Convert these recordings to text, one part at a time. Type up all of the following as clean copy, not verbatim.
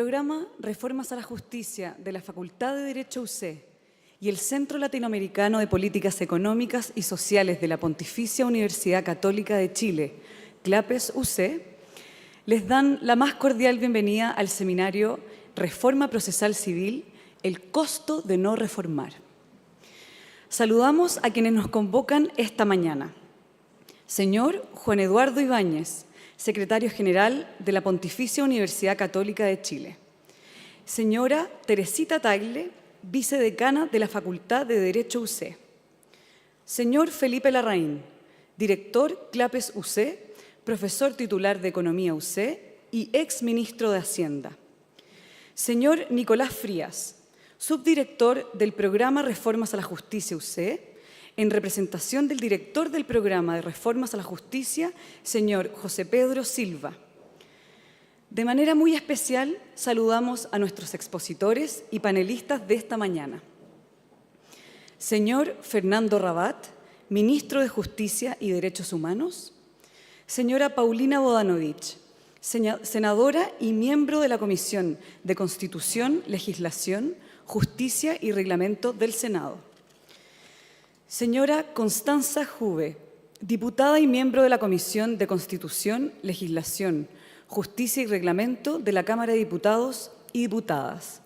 programa Reformas a la Justicia de la Facultad de Derecho UC y el Centro Latinoamericano de Políticas Económicas y Sociales de la Pontificia Universidad Católica de Chile, CLAPES UC, les dan la más cordial bienvenida al seminario Reforma Procesal Civil, el costo de no reformar. Saludamos a quienes nos convocan esta mañana. Señor Juan Eduardo Ibáñez, Secretario General de la Pontificia Universidad Católica de Chile. Señora Teresita Tagle, Vicedecana de la Facultad de Derecho UC. Señor Felipe Larraín, Director CLAPES UC, Profesor Titular de Economía UC y ex Ministro de Hacienda. Señor Nicolás Frías, Subdirector del Programa Reformas a la Justicia UC, en representación del director del Programa de Reformas a la Justicia, señor José Pedro Silva. De manera muy especial, saludamos a nuestros expositores y panelistas de esta mañana. Señor Fernando Rabat, Ministro de Justicia y Derechos Humanos. Señora Paulina Bodanovich, senadora y miembro de la Comisión de Constitución, Legislación, Justicia y Reglamento del Senado. Señora Constanza Juve, diputada y miembro de la Comisión de Constitución, Legislación, Justicia y Reglamento de la Cámara de Diputados y Diputadas.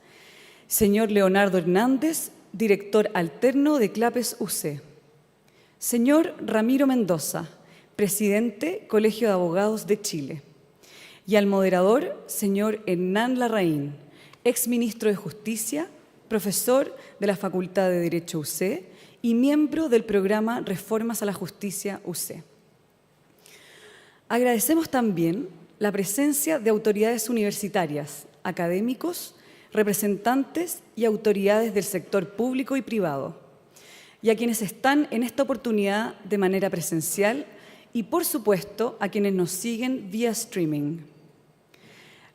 Señor Leonardo Hernández, director alterno de CLAPES UC. Señor Ramiro Mendoza, presidente Colegio de Abogados de Chile. Y al moderador, señor Hernán Larraín, exministro de Justicia, profesor de la Facultad de Derecho UC y miembro del programa Reformas a la Justicia UC. Agradecemos también la presencia de autoridades universitarias, académicos, representantes y autoridades del sector público y privado, y a quienes están en esta oportunidad de manera presencial y, por supuesto, a quienes nos siguen vía streaming.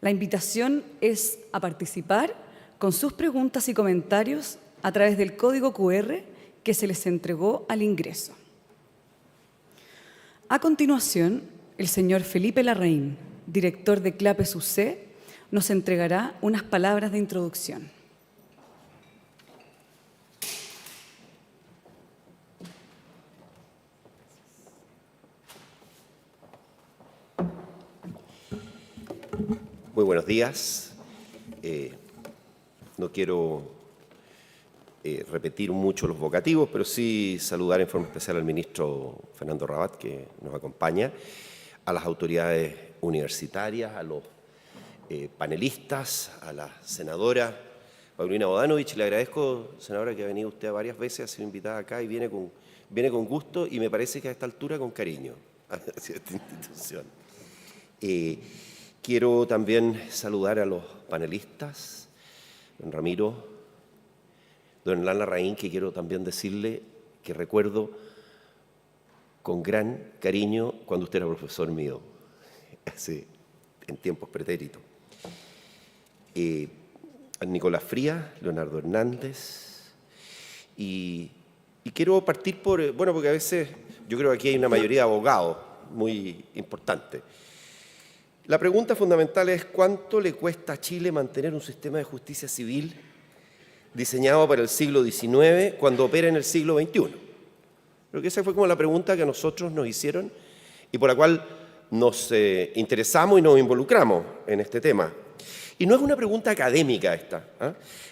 La invitación es a participar con sus preguntas y comentarios a través del código QR que se les entregó al ingreso. A continuación, el señor Felipe Larraín, director de CLAPES UC, nos entregará unas palabras de introducción. Muy buenos días. No quiero repetir mucho los vocativos, pero sí saludar en forma especial al ministro Fernando Rabat, que nos acompaña, a las autoridades universitarias, a los panelistas, a la senadora Paulina Bodanovich. Le agradezco, senadora, que ha venido usted varias veces, ha sido invitada acá y viene con gusto y me parece que a esta altura con cariño hacia esta institución. Quiero también saludar a los panelistas, don Ramiro, don Hernán Larraín, que quiero también decirle que recuerdo con gran cariño cuando usted era profesor mío, hace, en tiempos pretéritos. A Nicolás Frías, Leonardo Hernández, y quiero partir porque a veces yo creo que aquí hay una mayoría de abogados muy importante. La pregunta fundamental es ¿cuánto le cuesta a Chile mantener un sistema de justicia civil diseñado para el siglo XIX cuando opera en el siglo XXI? Creo que esa fue como la pregunta que a nosotros nos hicieron y por la cual nos interesamos y nos involucramos en este tema. Y no es una pregunta académica esta,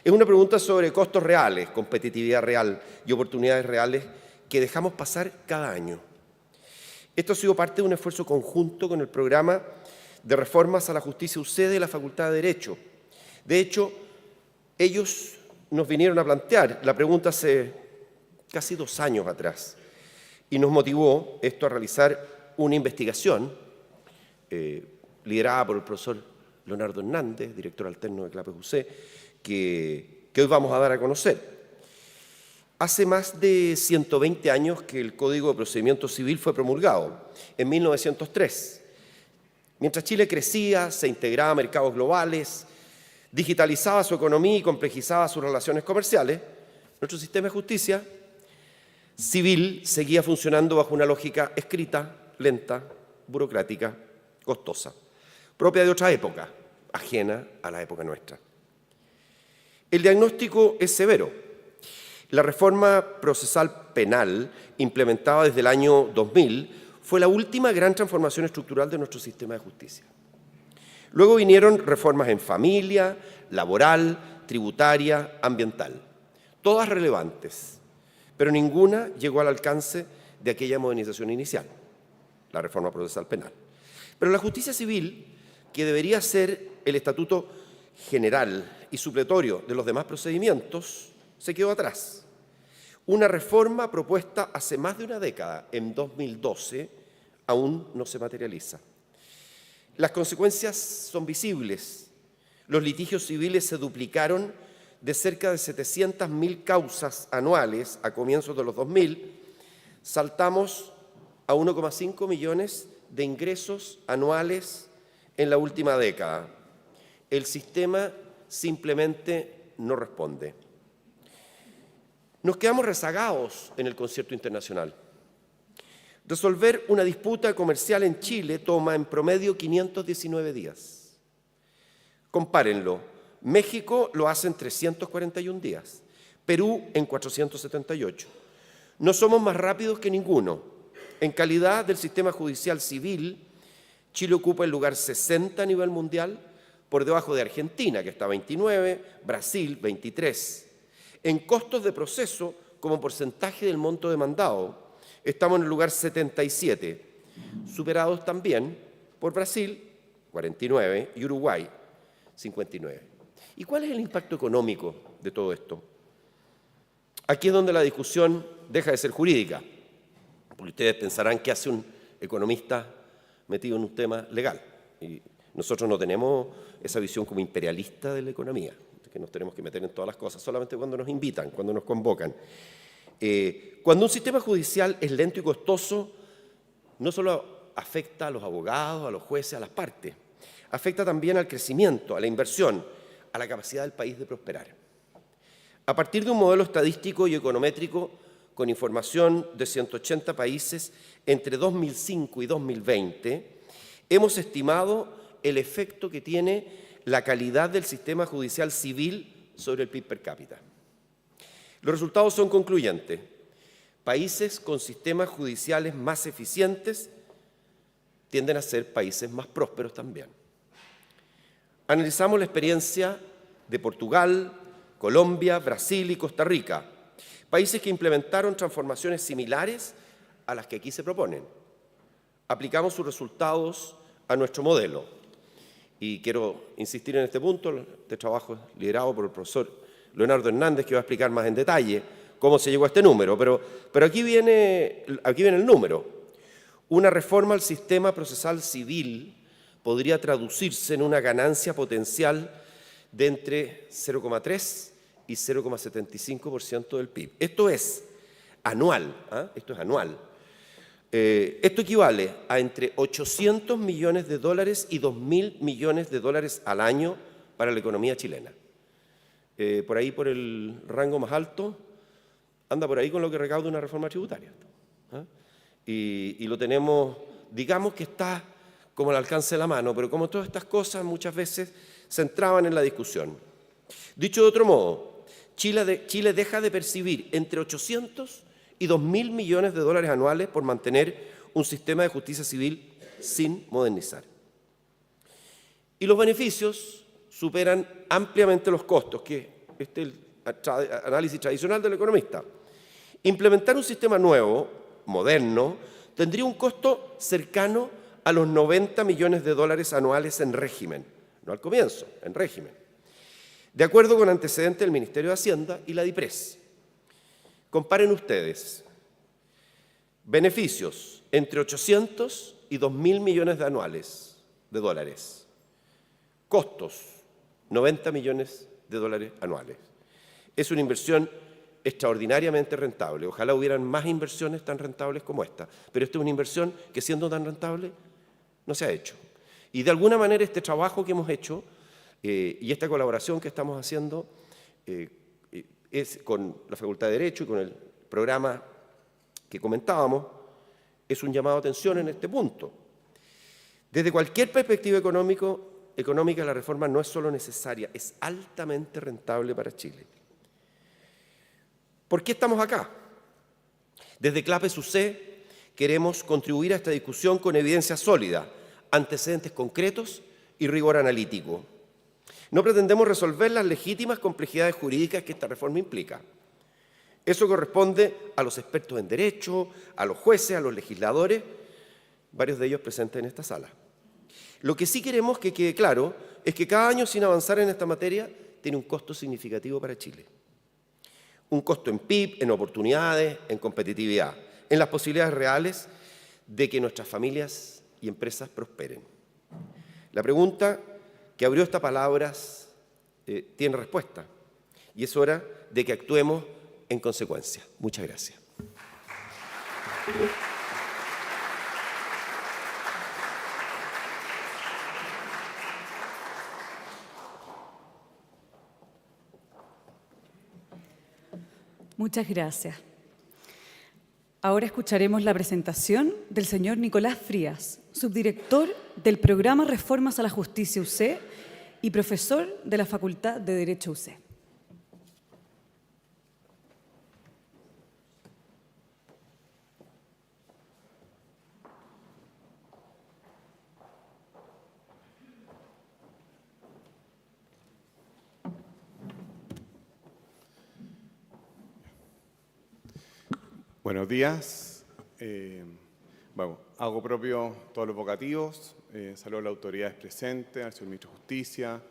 es una pregunta sobre costos reales, competitividad real y oportunidades reales que dejamos pasar cada año. Esto ha sido parte de un esfuerzo conjunto con el programa de Reformas a la Justicia UC de la Facultad de Derecho. De hecho, ellos nos vinieron a plantear la pregunta hace casi 2 años atrás y nos motivó esto a realizar una investigación liderada por el profesor Leonardo Hernández, director alterno de CLAPES UC, que hoy vamos a dar a conocer. Hace más de 120 años que el Código de Procedimiento Civil fue promulgado, en 1903. Mientras Chile crecía, se integraba a mercados globales, digitalizaba su economía y complejizaba sus relaciones comerciales, nuestro sistema de justicia civil seguía funcionando bajo una lógica escrita, lenta, burocrática, costosa, propia de otra época, ajena a la época nuestra. El diagnóstico es severo. La reforma procesal penal, implementada desde el año 2000, fue la última gran transformación estructural de nuestro sistema de justicia. Luego vinieron reformas en familia, laboral, tributaria, ambiental, todas relevantes, pero ninguna llegó al alcance de aquella modernización inicial, la reforma procesal penal. Pero la justicia civil, que debería ser el estatuto general y supletorio de los demás procedimientos, se quedó atrás. Una reforma propuesta hace más de una década, en 2012, aún no se materializa. Las consecuencias son visibles. Los litigios civiles se duplicaron de cerca de 700.000 causas anuales a comienzos de los 2000, saltamos a 1,5 millones de ingresos anuales en la última década. El sistema simplemente no responde. Nos quedamos rezagados en el concierto internacional. Resolver una disputa comercial en Chile toma en promedio 519 días. Compárenlo. México lo hace en 341 días, Perú en 478. No somos más rápidos que ninguno. En calidad del sistema judicial civil, Chile ocupa el lugar 60 a nivel mundial, por debajo de Argentina, que está 29, Brasil 23. En costos de proceso, como porcentaje del monto demandado, estamos en el lugar 77, superados también por Brasil, 49, y Uruguay, 59. ¿Y cuál es el impacto económico de todo esto? Aquí es donde la discusión deja de ser jurídica, porque ustedes pensarán qué hace un economista metido en un tema legal. Y nosotros no tenemos esa visión como imperialista de la economía, que nos tenemos que meter en todas las cosas, solamente cuando nos invitan, cuando nos convocan. Cuando un sistema judicial es lento y costoso, no solo afecta a los abogados, a los jueces, a las partes, afecta también al crecimiento, a la inversión, a la capacidad del país de prosperar. A partir de un modelo estadístico y econométrico con información de 180 países entre 2005 y 2020, hemos estimado el efecto que tiene la calidad del sistema judicial civil sobre el PIB per cápita. Los resultados son concluyentes. Países con sistemas judiciales más eficientes tienden a ser países más prósperos también. Analizamos la experiencia de Portugal, Colombia, Brasil y Costa Rica, países que implementaron transformaciones similares a las que aquí se proponen. Aplicamos sus resultados a nuestro modelo. Y quiero insistir en este punto, este trabajo es liderado por el profesor Leonardo Hernández, que va a explicar más en detalle cómo se llegó a este número, pero aquí viene el número. Una reforma al sistema procesal civil podría traducirse en una ganancia potencial de entre 0,3 y 0,75% del PIB. Esto es anual, esto es anual. Esto equivale a entre 800 millones de dólares y 2.000 millones de dólares al año para la economía chilena. Por ahí, por el rango más alto, anda por ahí con lo que recauda una reforma tributaria. Y lo tenemos, digamos que está como al alcance de la mano, pero como todas estas cosas muchas veces se entraban en la discusión. Dicho de otro modo, Chile deja de percibir entre 800 y 2.000 millones de dólares anuales por mantener un sistema de justicia civil sin modernizar. Y los beneficios superan ampliamente los costos, que este es el análisis tradicional del economista. Implementar un sistema nuevo, moderno, tendría un costo cercano a los 90 millones de dólares anuales en régimen, no al comienzo, en régimen, de acuerdo con antecedentes del Ministerio de Hacienda y la DIPRES. Comparen ustedes beneficios entre 800 y 2.000 millones de anuales de dólares, costos 90 millones de dólares anuales. Es una inversión extraordinariamente rentable. Ojalá hubieran más inversiones tan rentables como esta, pero esta es una inversión que, siendo tan rentable, no se ha hecho. Y de alguna manera este trabajo que hemos hecho y esta colaboración que estamos haciendo es con la Facultad de Derecho y con el programa que comentábamos, es un llamado a atención en este punto. Desde cualquier perspectiva económica, económica la reforma no es solo necesaria, es altamente rentable para Chile. ¿Por qué estamos acá? Desde CLAPES UC queremos contribuir a esta discusión con evidencia sólida, antecedentes concretos y rigor analítico. No pretendemos resolver las legítimas complejidades jurídicas que esta reforma implica. Eso corresponde a los expertos en derecho, a los jueces, a los legisladores, varios de ellos presentes en esta sala. Lo que sí queremos que quede claro es que cada año sin avanzar en esta materia tiene un costo significativo para Chile. Un costo en PIB, en oportunidades, en competitividad, en las posibilidades reales de que nuestras familias y empresas prosperen. La pregunta que abrió estas palabras tiene respuesta y es hora de que actuemos en consecuencia. Muchas gracias. Muchas gracias. Ahora escucharemos la presentación del señor Nicolás Frías, subdirector del Programa Reformas a la Justicia UC y profesor de la Facultad de Derecho UC. Buenos días. Hago propio todos los vocativos. Saludo a las autoridades presentes, al señor Ministro de Justicia,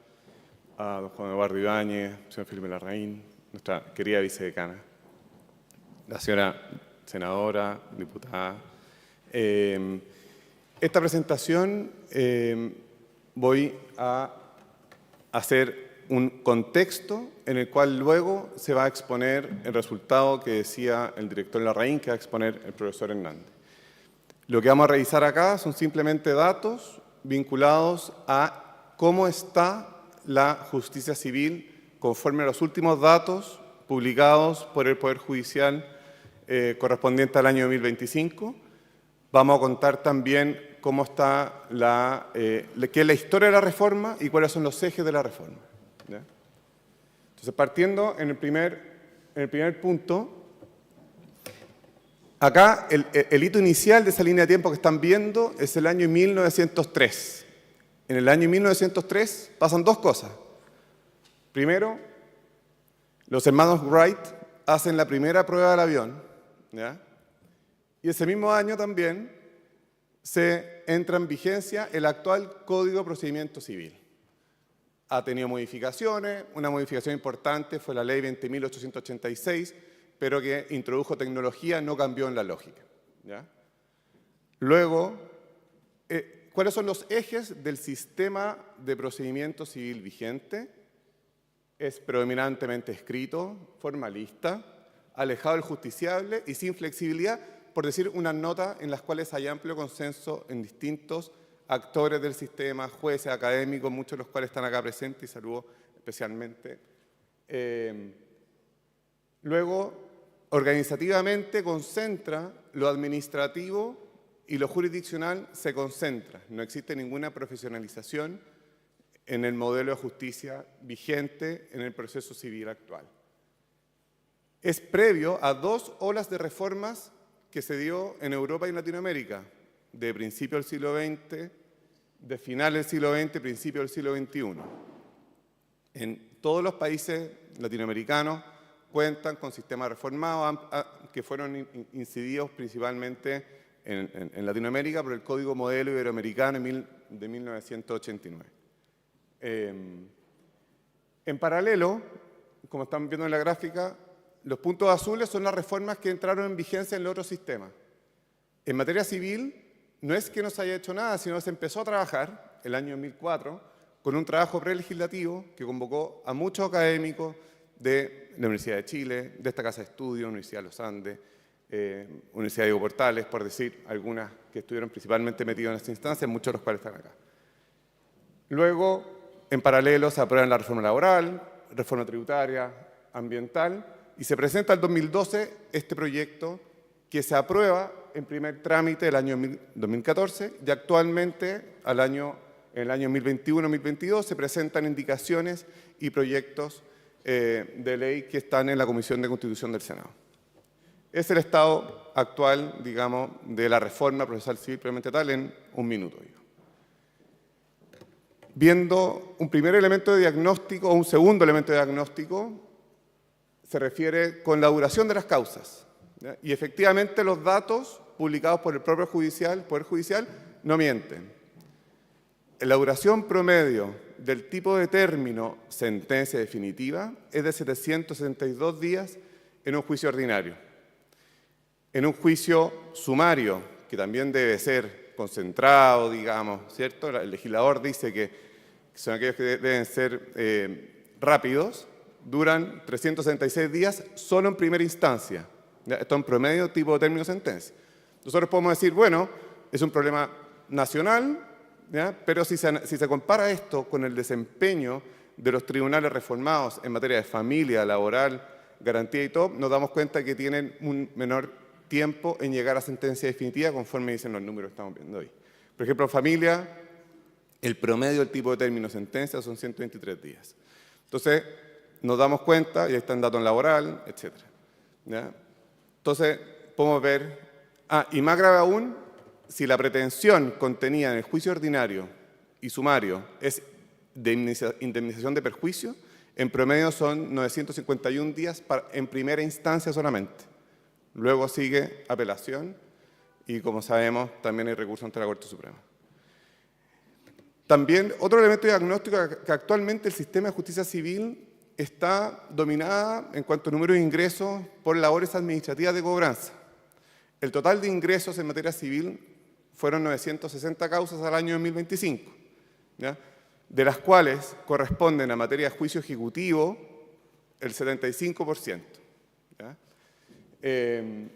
a don Juan Eduardo Ibáñez, al señor Felipe Larraín, nuestra querida vicedecana, la señora senadora, diputada. Esta presentación voy a hacer un contexto en el cual luego se va a exponer el resultado que decía el director Larraín, que va a exponer el profesor Hernández. Lo que vamos a revisar acá son simplemente datos vinculados a cómo está la justicia civil conforme a los últimos datos publicados por el Poder Judicial correspondiente al año 2025. Vamos a contar también cómo está qué es la historia de la reforma y cuáles son los ejes de la reforma. ¿Ya? Entonces, partiendo en el primer punto, acá el hito inicial de esa línea de tiempo que están viendo es el año 1903. En el año 1903 pasan dos cosas. Primero, los hermanos Wright hacen la primera prueba del avión, ¿ya? Y ese mismo año también se entra en vigencia el actual Código de Procedimiento Civil. Ha tenido modificaciones, una modificación importante fue la Ley 20.886, pero que introdujo tecnología, no cambió en la lógica. ¿Ya? Luego, ¿cuáles son los ejes del sistema de procedimiento civil vigente? Es predominantemente escrito, formalista, alejado del justiciable y sin flexibilidad, por decir unas notas en las cuales hay amplio consenso en distintos actores del sistema, jueces, académicos, muchos de los cuales están acá presentes y saludo especialmente. Luego, organizativamente concentra lo administrativo y lo jurisdiccional se concentra. No existe ninguna profesionalización en el modelo de justicia vigente en el proceso civil actual. Es previo a dos olas de reformas que se dio en Europa y en Latinoamérica, de principio del siglo XX, de final del siglo XX, principio del siglo XXI. En todos los países latinoamericanos cuentan con sistemas reformados que fueron incididos principalmente en Latinoamérica por el Código Modelo Iberoamericano de 1989. En paralelo, como están viendo en la gráfica, los puntos azules son las reformas que entraron en vigencia en los otros sistemas. En materia civil, no es que no se haya hecho nada, sino que se empezó a trabajar el año 2004 con un trabajo prelegislativo que convocó a muchos académicos de la Universidad de Chile, de esta Casa de Estudios, Universidad de los Andes, Universidad Diego Portales, por decir algunas que estuvieron principalmente metidos en esta instancia, muchos de los cuales están acá. Luego, en paralelo, se aprueban la reforma laboral, reforma tributaria, ambiental, y se presenta el 2012 este proyecto que se aprueba en primer trámite el año 2014 y actualmente al año en el año 2021-2022 se presentan indicaciones y proyectos de ley que están en la Comisión de Constitución del Senado. Es el estado actual, digamos, de la reforma procesal civil propiamente tal en un minuto. Viendo un primer elemento de diagnóstico o un segundo elemento de diagnóstico, se refiere con la duración de las causas, ¿ya? Y efectivamente los datos publicados por el propio Poder Judicial no mienten. La duración promedio del tipo de término sentencia definitiva es de 762 días en un juicio ordinario. En un juicio sumario, que también debe ser concentrado, digamos, ¿cierto? El legislador dice que son aquellos que deben ser rápidos, duran 366 días solo en primera instancia. ¿Ya? Esto en promedio tipo de término sentencia. Nosotros podemos decir, bueno, es un problema nacional, ¿ya? Pero si se compara esto con el desempeño de los tribunales reformados en materia de familia, laboral, garantía y todo, nos damos cuenta que tienen un menor tiempo en llegar a sentencia definitiva conforme dicen los números que estamos viendo hoy. Por ejemplo, familia, el promedio del tipo de término sentencia son 123 días. Entonces, nos damos cuenta, y ahí está el dato en laboral, etc. ¿Ya? Entonces, podemos ver, y más grave aún, si la pretensión contenida en el juicio ordinario y sumario es de indemnización de perjuicio, en promedio son 951 días en primera instancia solamente. Luego sigue apelación y, como sabemos, también hay recurso ante la Corte Suprema. También, otro elemento diagnóstico es que actualmente el sistema de justicia civil está dominada en cuanto a número de ingresos por labores administrativas de cobranza. El total de ingresos en materia civil fueron 960 causas al año 2025, ¿ya? De las cuales corresponden a materia de juicio ejecutivo el 75%. ¿Ya? 3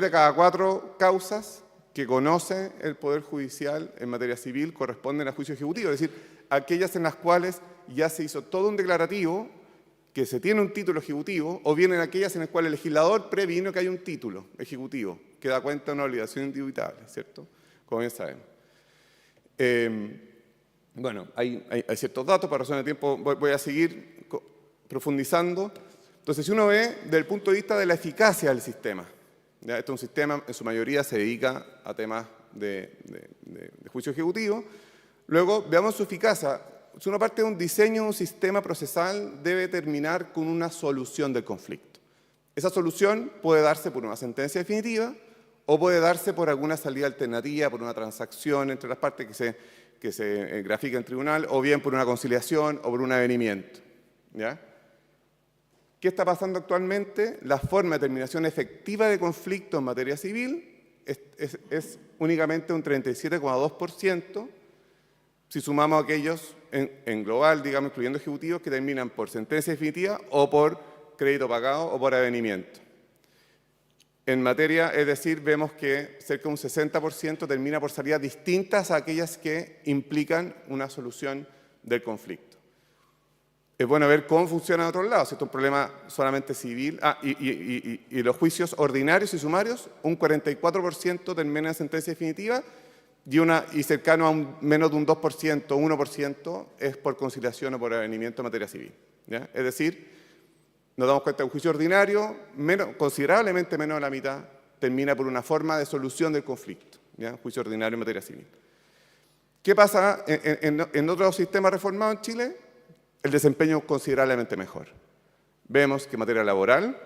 de cada 4 causas que conoce el Poder Judicial en materia civil corresponden a juicio ejecutivo, es decir, aquellas en las cuales ya se hizo todo un declarativo, que se tiene un título ejecutivo, o bien en aquellas en las cuales el legislador previno que hay un título ejecutivo que da cuenta de una obligación indubitable, ¿cierto? Como bien sabemos. Bueno, hay ciertos datos, para razones de tiempo voy a seguir profundizando. Entonces, si uno ve desde el punto de vista de la eficacia del sistema, ¿ya? Este es un sistema, en su mayoría, se dedica a temas de juicio ejecutivo. Luego, veamos su eficacia. Si uno parte de un diseño de un sistema procesal, debe terminar con una solución del conflicto. Esa solución puede darse por una sentencia definitiva o puede darse por alguna salida alternativa, por una transacción entre las partes que se grafica en tribunal, o bien por una conciliación o por un avenimiento. ¿Ya? ¿Qué está pasando actualmente? La forma de terminación efectiva de conflicto en materia civil es únicamente un 37,2%, si sumamos aquellos en global, digamos, incluyendo ejecutivos, que terminan por sentencia definitiva o por crédito pagado o por avenimiento. En materia, es decir, vemos que cerca de un 60% termina por salidas distintas a aquellas que implican una solución del conflicto. Es bueno ver cómo funciona en otros lados. Si esto es un problema solamente civil, y los juicios ordinarios y sumarios, un 44% termina en sentencia definitiva y cercano a menos de un 2%, 1% es por conciliación o por avenimiento en materia civil. ¿Ya? Es decir, nos damos cuenta que un juicio ordinario, considerablemente menos de la mitad, termina por una forma de solución del conflicto. ¿Ya? Juicio ordinario en materia civil. ¿Qué pasa en otros sistemas reformados en Chile? El desempeño es considerablemente mejor. Vemos que en materia laboral,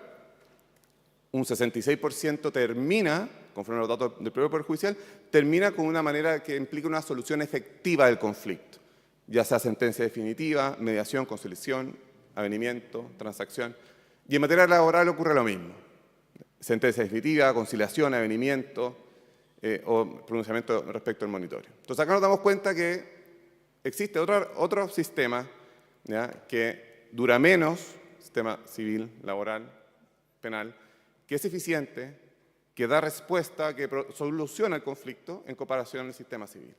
un 66% termina, conforme a los datos del propio Poder Judicial, termina con una manera que implica una solución efectiva del conflicto, ya sea sentencia definitiva, mediación, conciliación, avenimiento, transacción. Y en materia laboral ocurre lo mismo. Sentencia definitiva, conciliación, avenimiento o pronunciamiento respecto al monitorio. Entonces acá nos damos cuenta que existe otro sistema, ¿ya? Que dura menos, sistema civil, laboral, penal, que es eficiente, que da respuesta, que soluciona el conflicto en comparación al sistema civil.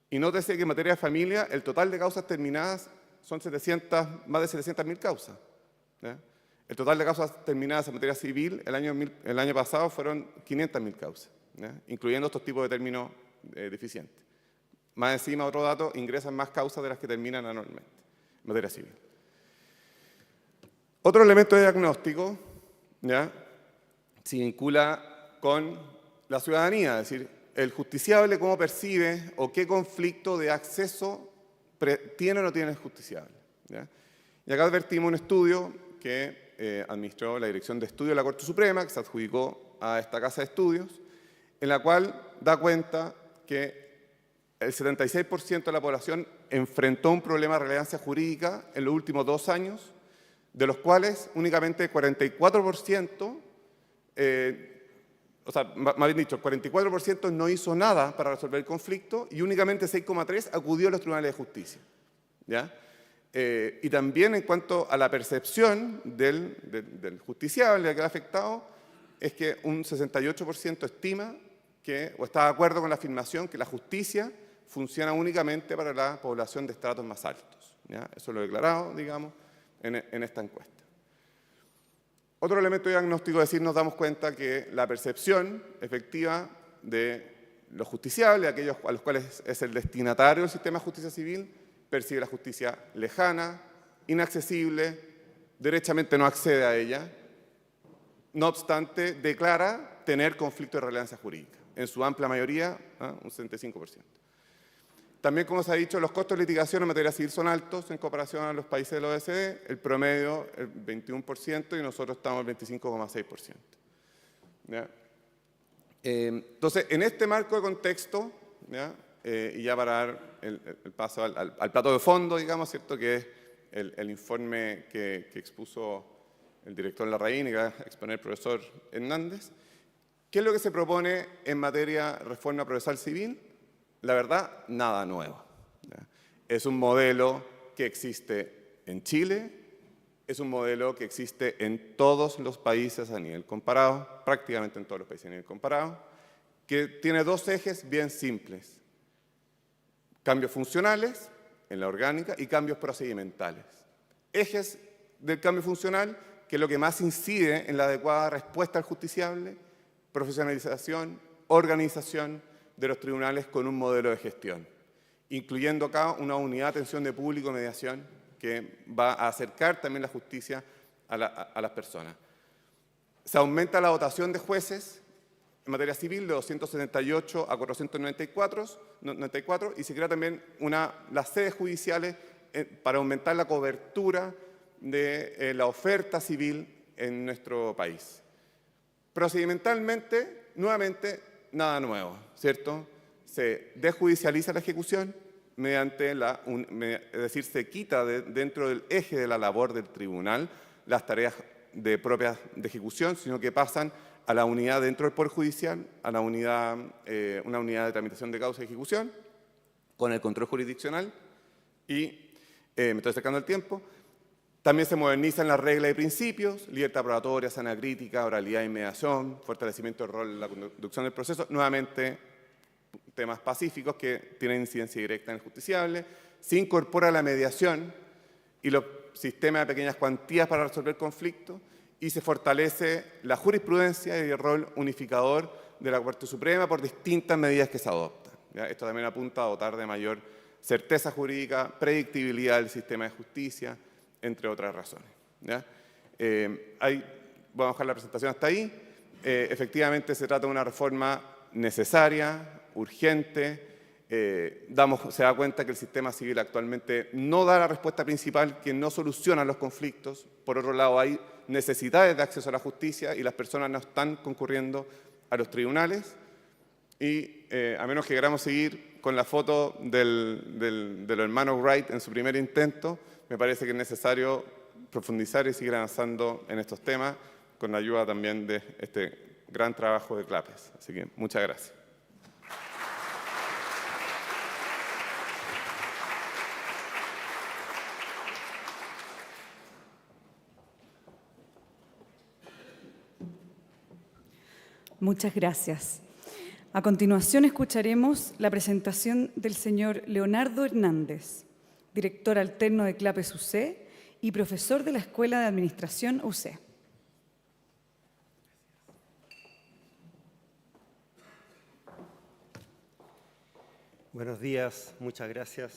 Y nótese que en materia de familia el total de causas terminadas son más de 700.000 causas. ¿Ya? El total de causas terminadas en materia civil el año pasado fueron 500.000 causas. ¿ya? Incluyendo estos tipos de términos deficientes. Más encima, otro dato, ingresan más causas de las que terminan anualmente en materia civil. Otro elemento de diagnóstico, ¿ya?, se vincula con la ciudadanía, es decir, el justiciable cómo percibe o qué conflicto de acceso tiene o no tiene el justiciable, ¿ya? Y acá advertimos un estudio que administró la Dirección de Estudio de la Corte Suprema, que se adjudicó a esta casa de estudios, en la cual da cuenta que el 76% de la población enfrentó un problema de relevancia jurídica en los últimos 2 años, de los cuales únicamente 44%, o sea, más bien dicho, el 44% no hizo nada para resolver el conflicto y únicamente 6,3% acudió a los tribunales de justicia, ¿ya? Y también en cuanto a la percepción del justiciable que ha afectado, es que un 68% estima que, o está de acuerdo con la afirmación que la justicia funciona únicamente para la población de estratos más altos, ¿ya? Eso lo he declarado, digamos, en esta encuesta. Otro elemento diagnóstico es decir, nos damos cuenta que la percepción efectiva de los justiciables, aquellos a los cuales es el destinatario del sistema de justicia civil, percibe la justicia lejana, inaccesible, derechamente no accede a ella, no obstante, declara tener conflicto de relevancia jurídica, en su amplia mayoría, un 75%. También, como se ha dicho, los costos de litigación en materia civil son altos en comparación a los países de la OECD, el promedio el 21% y nosotros estamos al 25,6%. ¿Ya? Entonces, en este marco de contexto, ¿ya?, y ya para dar el paso al plato de fondo, digamos, ¿cierto?, que es el informe que expuso el director Larraín y que va a exponer el profesor Hernández. ¿Qué es lo que se propone en materia de reforma procesal civil? La verdad, nada nuevo, ¿ya? Es un modelo que existe en Chile, es un modelo que existe en todos los países a nivel comparado, prácticamente en todos los países a nivel comparado, que tiene 2 ejes bien simples: cambios funcionales en la orgánica y cambios procedimentales. Ejes del cambio funcional, que es lo que más incide en la adecuada respuesta al justiciable: profesionalización, organización de los tribunales con un modelo de gestión, incluyendo acá una unidad de atención de público y mediación que va a acercar también la justicia a las personas. Se aumenta la dotación de jueces en materia civil de 278 a 494 y se crea también las sedes judiciales para aumentar la cobertura de la oferta civil en nuestro país. Procedimentalmente, nuevamente, nada nuevo, ¿cierto? Se desjudicializa la ejecución mediante es decir, se quita dentro del eje de la labor del tribunal las tareas propias de ejecución, sino que pasan a la unidad dentro del Poder Judicial, a una unidad de tramitación de causa y ejecución, con el control jurisdiccional y, me estoy acercando el tiempo, también se modernizan las reglas y principios: libertad probatoria, sana crítica, oralidad y mediación, fortalecimiento del rol en la conducción del proceso, nuevamente temas pacíficos que tienen incidencia directa en el justiciable. Se incorpora la mediación y los sistemas de pequeñas cuantías para resolver conflictos y se fortalece la jurisprudencia y el rol unificador de la Corte Suprema por distintas medidas que se adoptan, ¿ya? Esto también apunta a dotar de mayor certeza jurídica, predictibilidad del sistema de justicia, entre otras razones, ¿ya? Vamos a dejar la presentación hasta ahí. Efectivamente, se trata de una reforma necesaria, urgente. Se da cuenta que el sistema civil actualmente no da la respuesta principal, que no soluciona los conflictos. Por otro lado, hay necesidades de acceso a la justicia y las personas no están concurriendo a los tribunales. Y a menos que queramos seguir con la foto de los hermanos Wright en su primer intento, me parece que es necesario profundizar y seguir avanzando en estos temas con la ayuda también de este gran trabajo de CLAPES. Así que muchas gracias. Muchas gracias. A continuación escucharemos la presentación del señor Leonardo Hernández, director alterno de CLAPES UC y profesor de la Escuela de Administración UC. Buenos días, muchas gracias.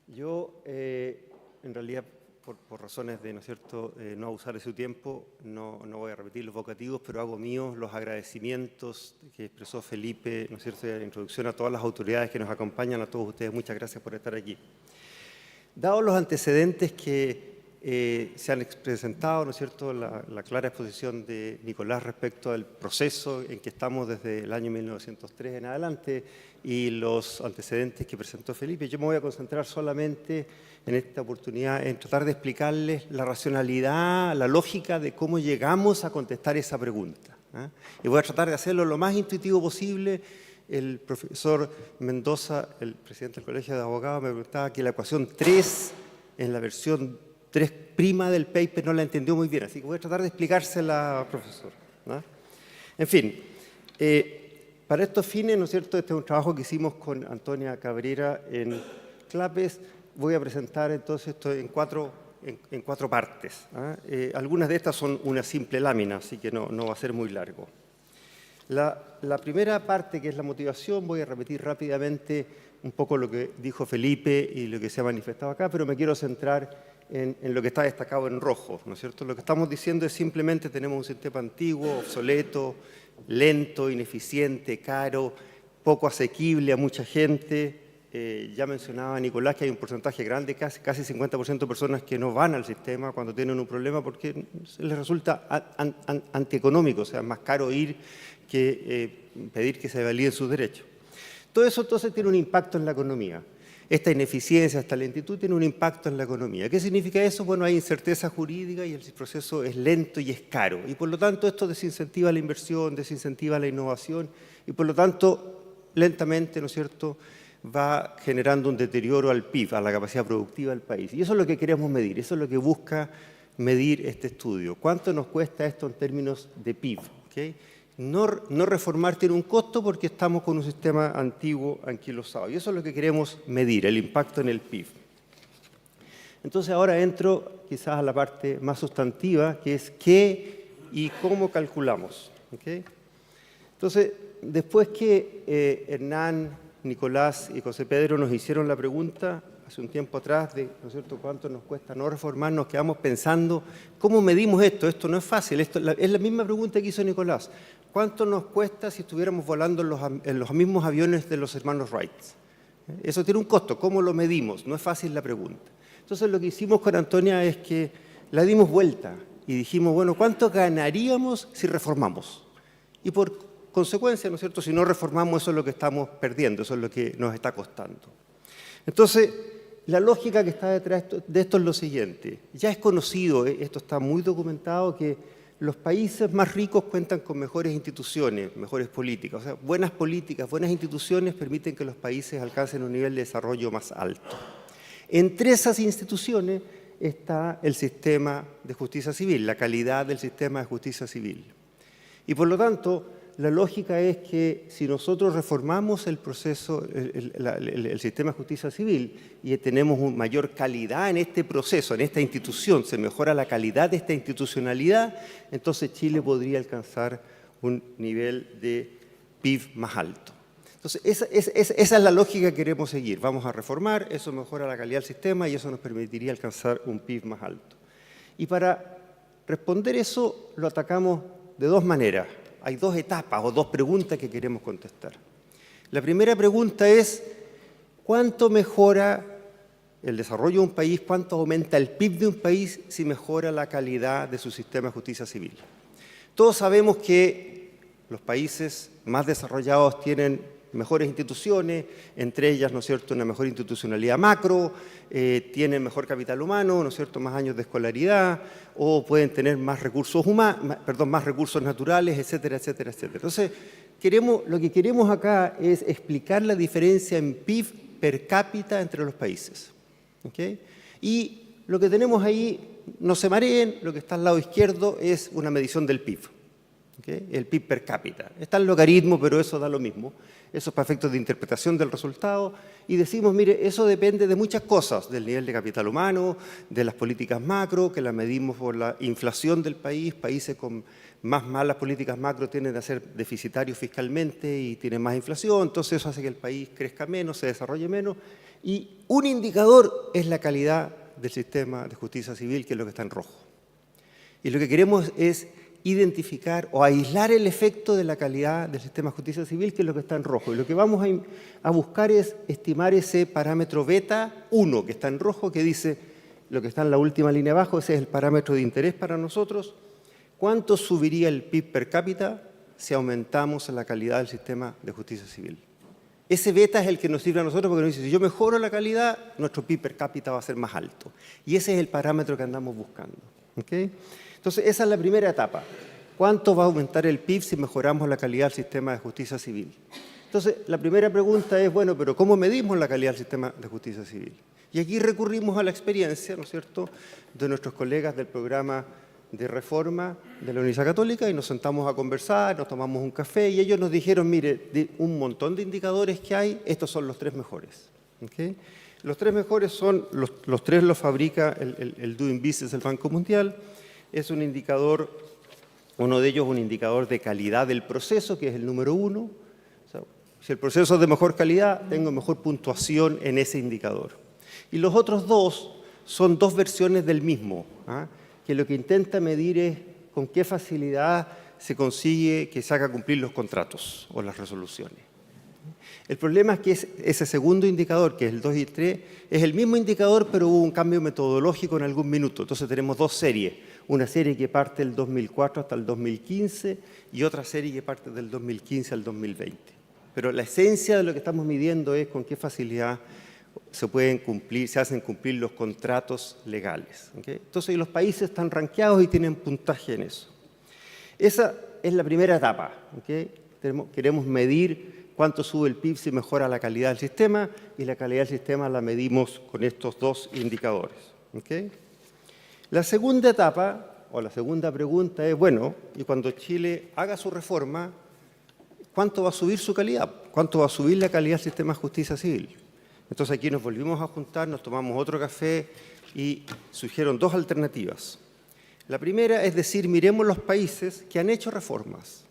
Yo, en realidad, por razones de, ¿no es cierto?, no abusar de su tiempo, no voy a repetir los vocativos, pero hago míos los agradecimientos que expresó Felipe, ¿no es cierto?, en la introducción a todas las autoridades que nos acompañan, a todos ustedes. Muchas gracias por estar aquí. Dados los antecedentes que se han presentado, ¿no es cierto?, la clara exposición de Nicolás respecto al proceso en que estamos desde el año 1903 en adelante y los antecedentes que presentó Felipe, yo me voy a concentrar solamente en esta oportunidad en tratar de explicarles la racionalidad, la lógica de cómo llegamos a contestar esa pregunta, ¿eh? Y voy a tratar de hacerlo lo más intuitivo posible. El profesor Mendoza, el presidente del Colegio de Abogados, me preguntaba que la ecuación 3 en la versión 3' del paper no la entendió muy bien, así que voy a tratar de explicársela, profesor, ¿no? En fin, para estos fines, ¿no es cierto?, este es un trabajo que hicimos con Antonia Cabrera en Clapes. Voy a presentar entonces esto en cuatro partes, ¿eh? Algunas de estas son una simple lámina, así que no va a ser muy largo. La primera parte, que es la motivación, voy a repetir rápidamente un poco lo que dijo Felipe y lo que se ha manifestado acá, pero me quiero centrar en lo que está destacado en rojo, ¿no es cierto? Lo que estamos diciendo es simplemente tenemos un sistema antiguo, obsoleto, lento, ineficiente, caro, poco asequible a mucha gente. Ya mencionaba Nicolás que hay un porcentaje grande, casi 50% de personas que no van al sistema cuando tienen un problema porque les resulta antieconómico, o sea, es más caro ir que pedir que se validen sus derechos. Todo eso entonces tiene un impacto en la economía. Esta ineficiencia, esta lentitud tiene un impacto en la economía. ¿Qué significa eso? Bueno, hay incerteza jurídica y el proceso es lento y es caro. Y por lo tanto esto desincentiva la inversión, desincentiva la innovación y por lo tanto lentamente, ¿no es cierto?, va generando un deterioro al PIB, a la capacidad productiva del país. Y eso es lo que queremos medir, eso es lo que busca medir este estudio. ¿Cuánto nos cuesta esto en términos de PIB? ¿Okay? No reformar tiene un costo porque estamos con un sistema antiguo anquilosado. Y eso es lo que queremos medir, el impacto en el PIB. Entonces ahora entro quizás a la parte más sustantiva, que es qué y cómo calculamos. ¿Okay? Entonces, después que Hernán, Nicolás y José Pedro nos hicieron la pregunta hace un tiempo atrás de, ¿no es cierto?, cuánto nos cuesta no reformar, nos quedamos pensando, ¿cómo medimos esto? Esto no es fácil, es la misma pregunta que hizo Nicolás. ¿Cuánto nos cuesta si estuviéramos volando en los mismos aviones de los hermanos Wright? Eso tiene un costo, ¿cómo lo medimos? No es fácil la pregunta. Entonces lo que hicimos con Antonia es que la dimos vuelta y dijimos, bueno, ¿cuánto ganaríamos si reformamos? Y por consecuencia, ¿no es cierto?, si no reformamos, eso es lo que estamos perdiendo, eso es lo que nos está costando. Entonces, la lógica que está detrás de esto es lo siguiente. Ya es conocido, esto está muy documentado, que los países más ricos cuentan con mejores instituciones, mejores políticas. O sea, buenas políticas, buenas instituciones permiten que los países alcancen un nivel de desarrollo más alto. Entre esas instituciones está el sistema de justicia civil, la calidad del sistema de justicia civil. Y por lo tanto, la lógica es que si nosotros reformamos el proceso, el sistema de justicia civil y tenemos una mayor calidad en este proceso, en esta institución, se mejora la calidad de esta institucionalidad, entonces Chile podría alcanzar un nivel de PIB más alto. Entonces, esa es la lógica que queremos seguir. Vamos a reformar, eso mejora la calidad del sistema y eso nos permitiría alcanzar un PIB más alto. Y para responder eso lo atacamos de dos maneras. Hay dos etapas o dos preguntas que queremos contestar. La primera pregunta es, ¿cuánto mejora el desarrollo de un país, cuánto aumenta el PIB de un país si mejora la calidad de su sistema de justicia civil? Todos sabemos que los países más desarrollados tienen mejores instituciones, entre ellas, ¿no es cierto?, una mejor institucionalidad macro, tienen mejor capital humano, ¿no es cierto?, más años de escolaridad, o pueden tener más recursos más recursos naturales, etcétera, etcétera, etcétera. Entonces, lo que queremos acá es explicar la diferencia en PIB per cápita entre los países. ¿Okay? Y lo que tenemos ahí, no se mareen, lo que está al lado izquierdo es una medición del PIB. ¿ok? El PIB per cápita. Está el logaritmo, pero eso da lo mismo. Eso es para efectos de interpretación del resultado. Y decimos, mire, eso depende de muchas cosas, del nivel de capital humano, de las políticas macro, que las medimos por la inflación del país. Países con más malas políticas macro tienden a ser deficitarios fiscalmente y tienen más inflación, entonces eso hace que el país crezca menos, se desarrolle menos. Y un indicador es la calidad del sistema de justicia civil, que es lo que está en rojo. Y lo que queremos es identificar o aislar el efecto de la calidad del sistema de justicia civil, que es lo que está en rojo. Y lo que vamos a buscar es estimar ese parámetro beta 1, que está en rojo, que dice lo que está en la última línea abajo, ese es el parámetro de interés para nosotros. ¿Cuánto subiría el PIB per cápita si aumentamos la calidad del sistema de justicia civil? Ese beta es el que nos sirve a nosotros porque nos dice, si yo mejoro la calidad, nuestro PIB per cápita va a ser más alto. Y ese es el parámetro que andamos buscando. ¿Okay? Entonces, esa es la primera etapa. ¿Cuánto va a aumentar el PIB si mejoramos la calidad del sistema de justicia civil? Entonces, la primera pregunta es, bueno, pero ¿cómo medimos la calidad del sistema de justicia civil? Y aquí recurrimos a la experiencia, ¿no es cierto?, de nuestros colegas del programa de reforma de la Universidad Católica y nos sentamos a conversar, nos tomamos un café y ellos nos dijeron, mire, de un montón de indicadores que hay, estos son los 3 mejores. ¿Okay? Los 3 mejores son, los 3 los fabrica el Doing Business del Banco Mundial. Es un indicador, uno de ellos es un indicador de calidad del proceso, que es el número 1. O sea, si el proceso es de mejor calidad, tengo mejor puntuación en ese indicador. Y los otros 2 son 2 versiones del mismo, ¿ah? Que lo que intenta medir es con qué facilidad se consigue que se haga cumplir los contratos o las resoluciones. El problema es que ese segundo indicador, que es el 2 y 3, es el mismo indicador, pero hubo un cambio metodológico en algún minuto. Entonces tenemos 2 series. Una serie que parte del 2004 hasta el 2015 y otra serie que parte del 2015 al 2020. Pero la esencia de lo que estamos midiendo es con qué facilidad se hacen cumplir los contratos legales. ¿Okay? Entonces los países están rankeados y tienen puntaje en eso. Esa es la primera etapa. ¿Okay? Queremos medir cuánto sube el PIB si mejora la calidad del sistema, y la calidad del sistema la medimos con estos 2 indicadores. ¿Okay? La segunda etapa, o la segunda pregunta es, bueno, y cuando Chile haga su reforma, ¿cuánto va a subir su calidad? ¿Cuánto va a subir la calidad del sistema de justicia civil? Entonces aquí nos volvimos a juntar, nos tomamos otro café y surgieron 2 alternativas. La primera es decir, miremos los países que han hecho reformas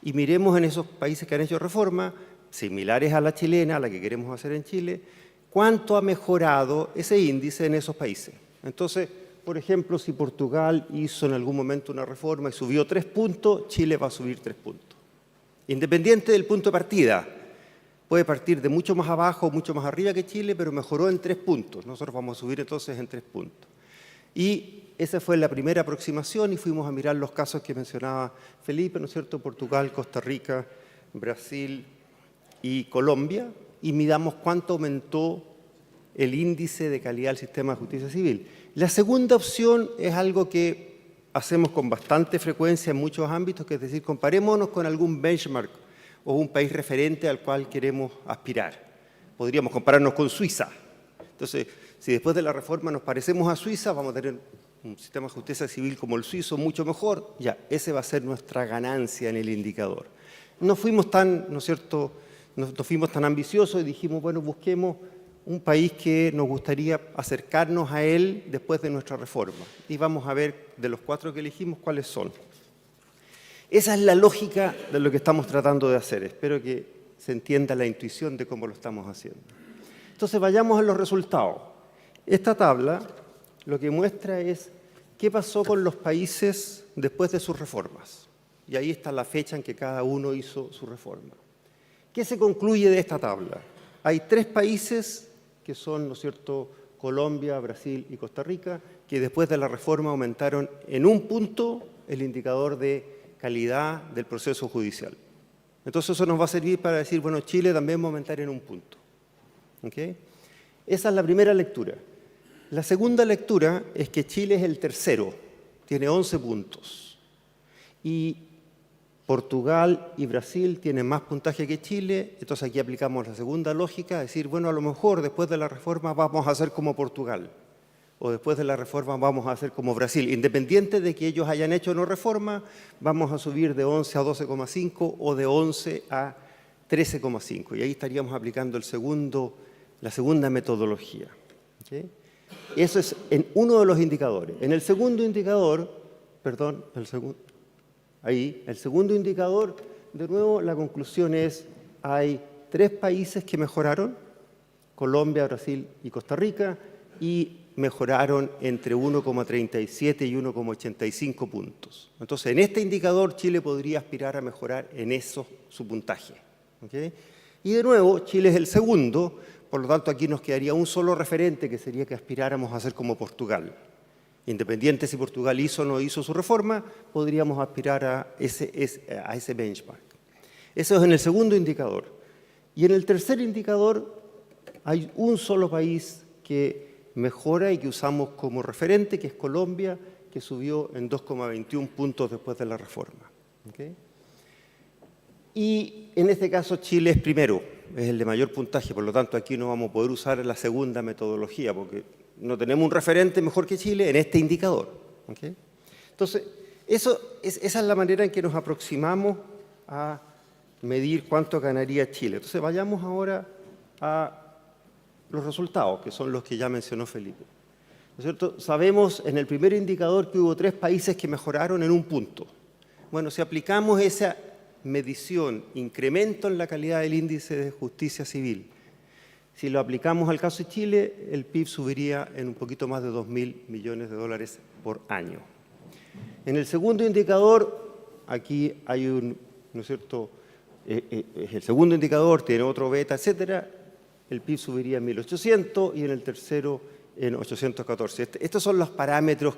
y miremos en esos países que han hecho reformas similares a la chilena, a la que queremos hacer en Chile, cuánto ha mejorado ese índice en esos países. Entonces, por ejemplo, si Portugal hizo en algún momento una reforma y subió 3 puntos, Chile va a subir 3 puntos. Independiente del punto de partida. Puede partir de mucho más abajo, mucho más arriba que Chile, pero mejoró en 3 puntos. Nosotros vamos a subir entonces en 3 puntos. Y esa fue la primera aproximación y fuimos a mirar los casos que mencionaba Felipe, ¿no es cierto? Portugal, Costa Rica, Brasil y Colombia, y midamos cuánto aumentó el índice de calidad del sistema de justicia civil. La segunda opción es algo que hacemos con bastante frecuencia en muchos ámbitos, que es decir, comparémonos con algún benchmark o un país referente al cual queremos aspirar. Podríamos compararnos con Suiza. Entonces, si después de la reforma nos parecemos a Suiza, vamos a tener un sistema de justicia civil como el suizo mucho mejor, ya, ese va a ser nuestra ganancia en el indicador. No fuimos tan, ¿no es cierto?, no fuimos tan ambiciosos y dijimos, bueno, busquemos un país que nos gustaría acercarnos a él después de nuestra reforma. Y vamos a ver de los 4 que elegimos cuáles son. Esa es la lógica de lo que estamos tratando de hacer. Espero que se entienda la intuición de cómo lo estamos haciendo. Entonces, vayamos a los resultados. Esta tabla lo que muestra es qué pasó con los países después de sus reformas. Y ahí está la fecha en que cada uno hizo su reforma. ¿Qué se concluye de esta tabla? Hay 3 países que son, ¿no es cierto?, Colombia, Brasil y Costa Rica, que después de la reforma aumentaron en 1 punto el indicador de calidad del proceso judicial. Entonces eso nos va a servir para decir, bueno, Chile también va a aumentar en 1 punto. ¿Okay? Esa es la primera lectura. La segunda lectura es que Chile es el tercero, tiene 11 puntos. Y Portugal y Brasil tienen más puntaje que Chile, entonces aquí aplicamos la segunda lógica, decir, bueno, a lo mejor después de la reforma vamos a hacer como Portugal. o después de la reforma vamos a hacer como Brasil. Independiente de que ellos hayan hecho o no reforma, vamos a subir de 11 a 12,5 o de 11 a 13,5. Y ahí estaríamos aplicando la segunda metodología. ¿Okay? Eso es en uno de los indicadores. En el segundo indicador, el segundo indicador, de nuevo, la conclusión es, hay 3 países que mejoraron, Colombia, Brasil y Costa Rica, y mejoraron entre 1,37 y 1,85 puntos. Entonces, en este indicador, Chile podría aspirar a mejorar en eso su puntaje. ¿Okay? Y de nuevo, Chile es el segundo, por lo tanto, aquí nos quedaría un solo referente, que sería que aspiráramos a ser como Portugal. Independiente si Portugal hizo o no hizo su reforma, podríamos aspirar a ese benchmark. Eso es en el segundo indicador. Y en el tercer indicador hay un solo país que mejora y que usamos como referente, que es Colombia, que subió en 2,21 puntos después de la reforma. ¿Okay? Y en este caso Chile es primero, es el de mayor puntaje, por lo tanto aquí no vamos a poder usar la segunda metodología, porque no tenemos un referente mejor que Chile en este indicador. ¿Okay? Entonces, esa es la manera en que nos aproximamos a medir cuánto ganaría Chile. Entonces, vayamos ahora a los resultados, que son los que ya mencionó Felipe. ¿No es cierto? Sabemos en el primer indicador que hubo 3 países que mejoraron en un punto. Bueno, si aplicamos esa medición, incremento en la calidad del índice de justicia civil, si lo aplicamos al caso de Chile, el PIB subiría en un poquito más de 2.000 millones de dólares por año. En el segundo indicador, aquí hay ¿no es cierto? El segundo indicador tiene otro beta, etcétera. El PIB subiría en 1.800 y en el tercero en 814. Estos son los parámetros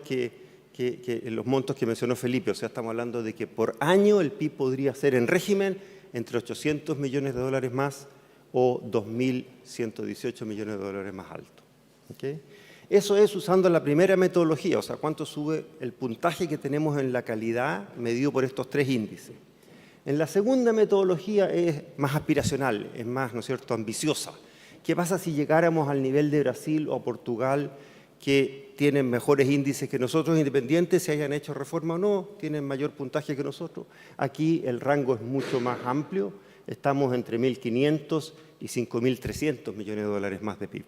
los montos que mencionó Felipe. O sea, estamos hablando de que por año el PIB podría ser en régimen entre 800 millones de dólares más o 2.118 millones de dólares más alto. ¿Okay? Eso es usando la primera metodología, o sea, cuánto sube el puntaje que tenemos en la calidad medido por estos 3 índices. En la segunda metodología es más aspiracional, es más, ¿no es cierto?, ambiciosa. ¿Qué pasa si llegáramos al nivel de Brasil o Portugal, que tienen mejores índices que nosotros, independientes si hayan hecho reforma o no, tienen mayor puntaje que nosotros? Aquí el rango es mucho más amplio, estamos entre 1.500 y 5.300 millones de dólares más de PIB.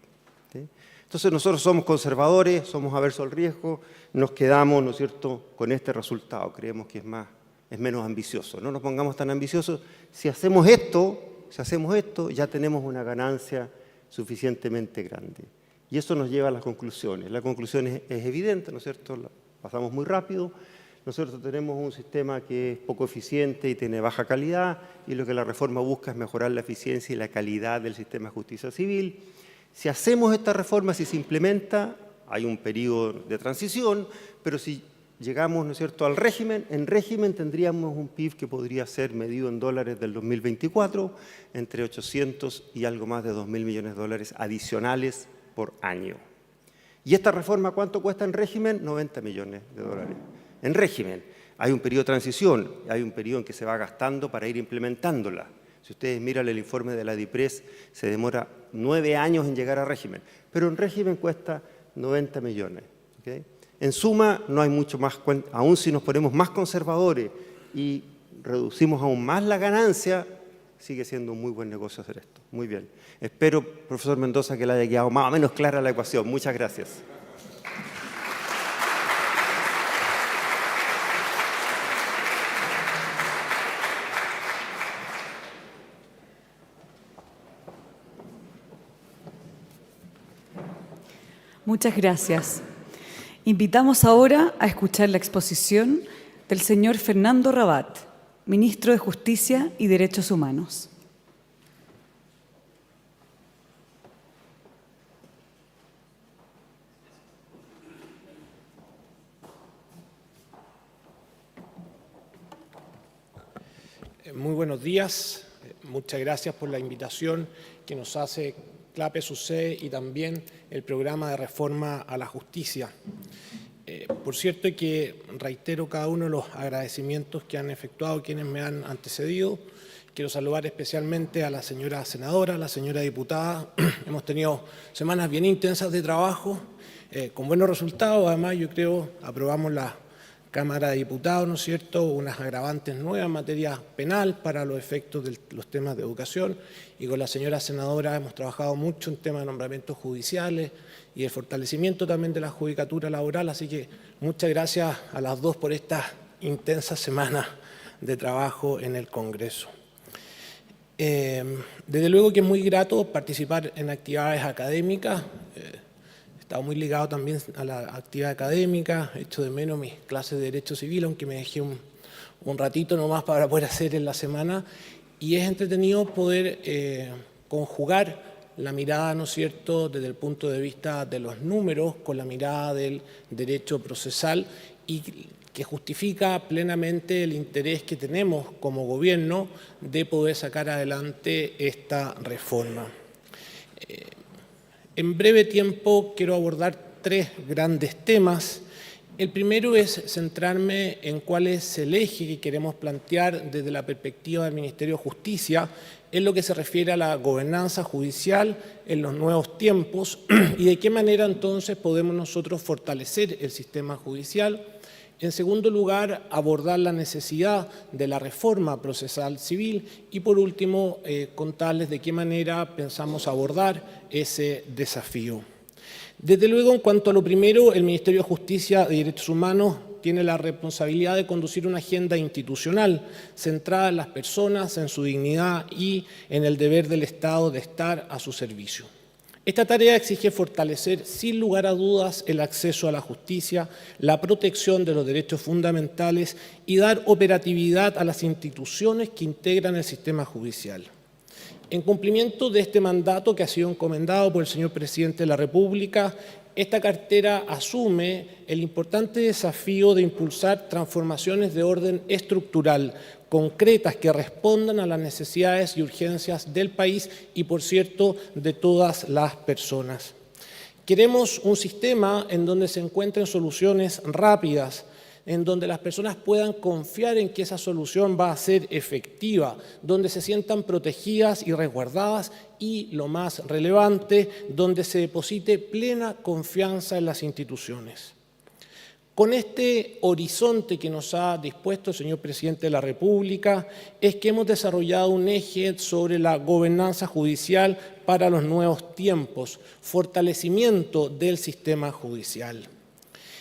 ¿Sí? Entonces nosotros somos conservadores, somos aversos al riesgo, nos quedamos, ¿no es cierto?, con este resultado, creemos que es menos ambicioso. No nos pongamos tan ambiciosos. Si hacemos esto, ya tenemos una ganancia suficientemente grande. Y eso nos lleva a las conclusiones. La conclusión es evidente, ¿no es cierto? La pasamos muy rápido. Nosotros tenemos un sistema que es poco eficiente y tiene baja calidad, y lo que la reforma busca es mejorar la eficiencia y la calidad del sistema de justicia civil. Si hacemos esta reforma, si se implementa, hay un periodo de transición, pero si llegamos, ¿no es cierto?, al régimen, en régimen tendríamos un PIB que podría ser medido en dólares del 2024, entre 800 y algo más de 2.000 millones de dólares adicionales por año. ¿Y esta reforma cuánto cuesta en régimen? 90 millones de dólares. En régimen. Hay un periodo de transición, hay un periodo en que se va gastando para ir implementándola. Si ustedes miran el informe de la DIPRES, se demora 9 años en llegar a régimen, pero en régimen cuesta 90 millones. ¿Okay? En suma, no hay mucho más, aún si nos ponemos más conservadores y reducimos aún más la ganancia, sigue siendo un muy buen negocio hacer esto. Muy bien. Espero, profesor Mendoza, que le haya quedado más o menos clara la ecuación. Muchas gracias. Muchas gracias. Invitamos ahora a escuchar la exposición del señor Fernando Rabat, ministro de Justicia y Derechos Humanos. Muy buenos días. Muchas gracias por la invitación que nos hace CLAPES UC y también el programa de reforma a la justicia. Por cierto, que reitero cada uno de los agradecimientos que han efectuado quienes me han antecedido, Quiero saludar especialmente a la señora senadora, a la señora diputada. Hemos tenido semanas bien intensas de trabajo, con buenos resultados. Además, yo creo, aprobamos la Cámara de Diputados, ¿no es cierto?, unas agravantes nuevas en materia penal para los efectos de los temas de educación. Y con la señora senadora hemos trabajado mucho en temas de nombramientos judiciales y el fortalecimiento también de la judicatura laboral. Así que muchas gracias a las dos por estas intensas semanas de trabajo en el Congreso. Desde luego que es muy grato participar en actividades académicas. He estado muy ligado también a la actividad académica, he hecho de menos mis clases de Derecho Civil, aunque me dejé un ratito nomás para poder hacer en la semana, y es entretenido poder conjugar la mirada, ¿no es cierto?, desde el punto de vista de los números con la mirada del derecho procesal, y que justifica plenamente el interés que tenemos como gobierno de poder sacar adelante esta reforma. En breve tiempo quiero abordar 3 grandes temas. El primero es centrarme en cuál es el eje que queremos plantear desde la perspectiva del Ministerio de Justicia en lo que se refiere a la gobernanza judicial en los nuevos tiempos y de qué manera entonces podemos nosotros fortalecer el sistema judicial. En segundo lugar, abordar la necesidad de la reforma procesal civil y, por último, contarles de qué manera pensamos abordar ese desafío. Desde luego, en cuanto a lo primero, el Ministerio de Justicia y Derechos Humanos tiene la responsabilidad de conducir una agenda institucional centrada en las personas, en su dignidad y en el deber del Estado de estar a su servicio. Esta tarea exige fortalecer, sin lugar a dudas, el acceso a la justicia, la protección de los derechos fundamentales y dar operatividad a las instituciones que integran el sistema judicial. En cumplimiento de este mandato que ha sido encomendado por el señor Presidente de la República, esta cartera asume el importante desafío de impulsar transformaciones de orden estructural, concretas que respondan a las necesidades y urgencias del país y, por cierto, de todas las personas. Queremos un sistema en donde se encuentren soluciones rápidas, en donde las personas puedan confiar en que esa solución va a ser efectiva, donde se sientan protegidas y resguardadas y, lo más relevante, donde se deposite plena confianza en las instituciones. Con este horizonte que nos ha dispuesto el señor Presidente de la República es que hemos desarrollado un eje sobre la gobernanza judicial para los nuevos tiempos, fortalecimiento del sistema judicial.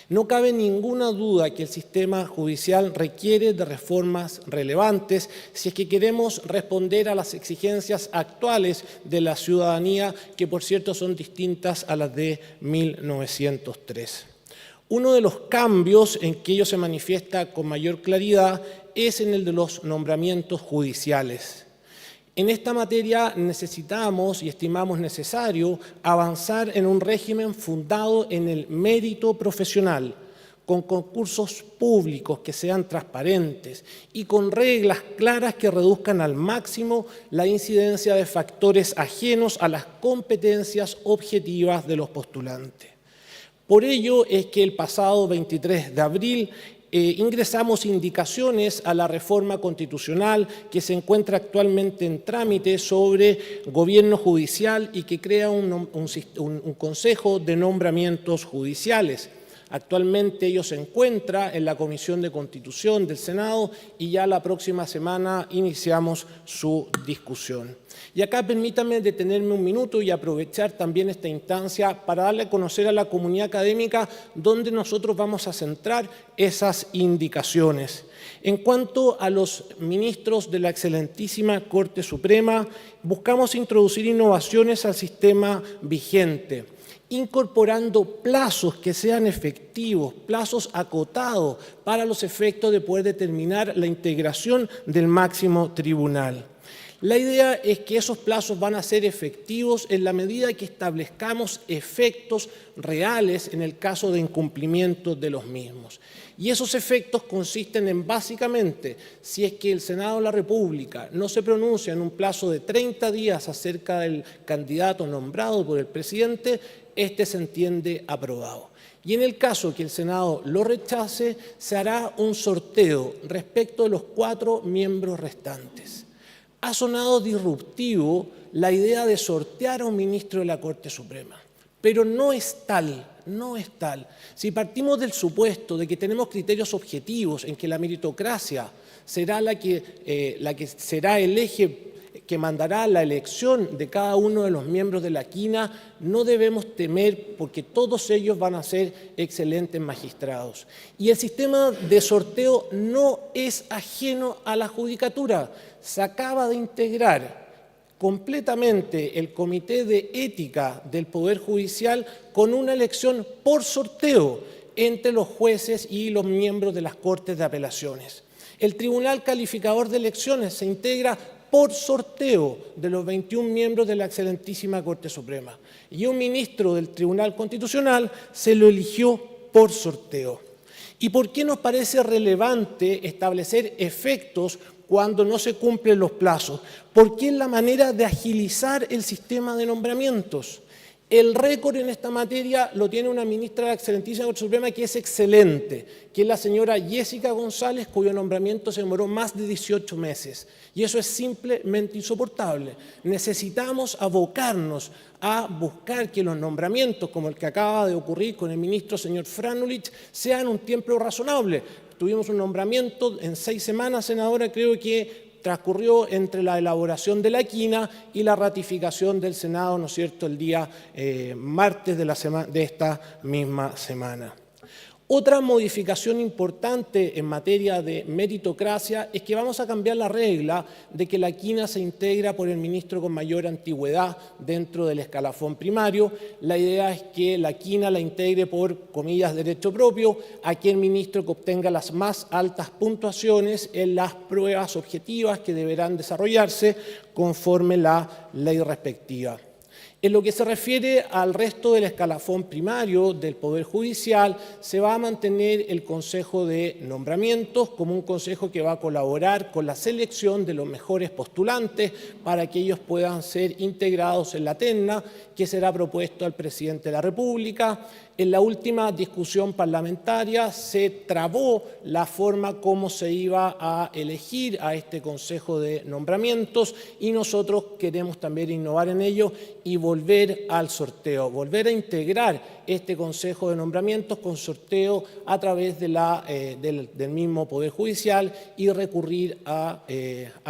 No cabe ninguna duda que el sistema judicial requiere de reformas relevantes si es que queremos responder a las exigencias actuales de la ciudadanía, que por cierto son distintas a las de 1903. Uno de los cambios en que ello se manifiesta con mayor claridad es en el de los nombramientos judiciales. En esta materia necesitamos y estimamos necesario avanzar en un régimen fundado en el mérito profesional, con concursos públicos que sean transparentes y con reglas claras que reduzcan al máximo la incidencia de factores ajenos a las competencias objetivas de los postulantes. Por ello es que el pasado 23 de abril ingresamos indicaciones a la reforma constitucional que se encuentra actualmente en trámite sobre gobierno judicial y que crea un consejo de nombramientos judiciales. Actualmente ello se encuentra en la Comisión de Constitución del Senado y ya la próxima semana iniciamos su discusión. Y acá permítanme detenerme un minuto y aprovechar también esta instancia para darle a conocer a la comunidad académica dónde nosotros vamos a centrar esas indicaciones. En cuanto a los ministros de la excelentísima Corte Suprema, buscamos introducir innovaciones al sistema vigente, incorporando plazos que sean efectivos, plazos acotados para los efectos de poder determinar la integración del máximo tribunal. La idea es que esos plazos van a ser efectivos en la medida que establezcamos efectos reales en el caso de incumplimiento de los mismos. Y esos efectos consisten en, básicamente, si es que el Senado de la República no se pronuncia en un plazo de 30 días acerca del candidato nombrado por el presidente, este se entiende aprobado. Y en el caso que el Senado lo rechace, se hará un sorteo respecto de los 4 miembros restantes. ha sonado disruptivo la idea de sortear a un ministro de la Corte Suprema. Pero no es tal, no es tal. Si partimos del supuesto de que tenemos criterios objetivos en que la meritocracia será la que será el eje que mandará la elección de cada uno de los miembros de la quina, no debemos temer porque todos ellos van a ser excelentes magistrados. Y el sistema de sorteo no es ajeno a la judicatura. Se acaba de integrar completamente el Comité de Ética del Poder Judicial con una elección por sorteo entre los jueces y los miembros de las Cortes de Apelaciones. El Tribunal Calificador de Elecciones se integra por sorteo de los 21 miembros de la excelentísima Corte Suprema. Y un ministro del Tribunal Constitucional se lo eligió por sorteo. ¿Y por qué nos parece relevante establecer efectos cuando no se cumplen los plazos? Porque es la manera de agilizar el sistema de nombramientos. El récord en esta materia lo tiene una ministra de la excelentísima Corte Suprema que es excelente, que es la señora Jessica González, cuyo nombramiento se demoró más de 18 meses. Y eso es simplemente insoportable. Necesitamos abocarnos a buscar que los nombramientos, como el que acaba de ocurrir con el ministro señor Franulich, sean un tiempo razonable. Tuvimos un nombramiento en 6 semanas, senadora, creo que transcurrió entre la elaboración de la quina y la ratificación del Senado, ¿no es cierto?, el día martes de esta misma semana. Otra modificación importante en materia de meritocracia es que vamos a cambiar la regla de que la quina se integra por el ministro con mayor antigüedad dentro del escalafón primario. La idea es que la quina la integre por, comillas, derecho propio, aquel ministro que obtenga las más altas puntuaciones en las pruebas objetivas que deberán desarrollarse conforme la ley respectiva. En lo que se refiere al resto del escalafón primario del Poder Judicial, se va a mantener el Consejo de Nombramientos como un consejo que va a colaborar con la selección de los mejores postulantes para que ellos puedan ser integrados en la terna que será propuesto al presidente de la República. En la última discusión parlamentaria se trabó la forma como se iba a elegir a este Consejo de Nombramientos y nosotros queremos también innovar en ello y volver al sorteo, volver a integrar este Consejo de Nombramientos con sorteo a través de del mismo Poder Judicial y recurrir a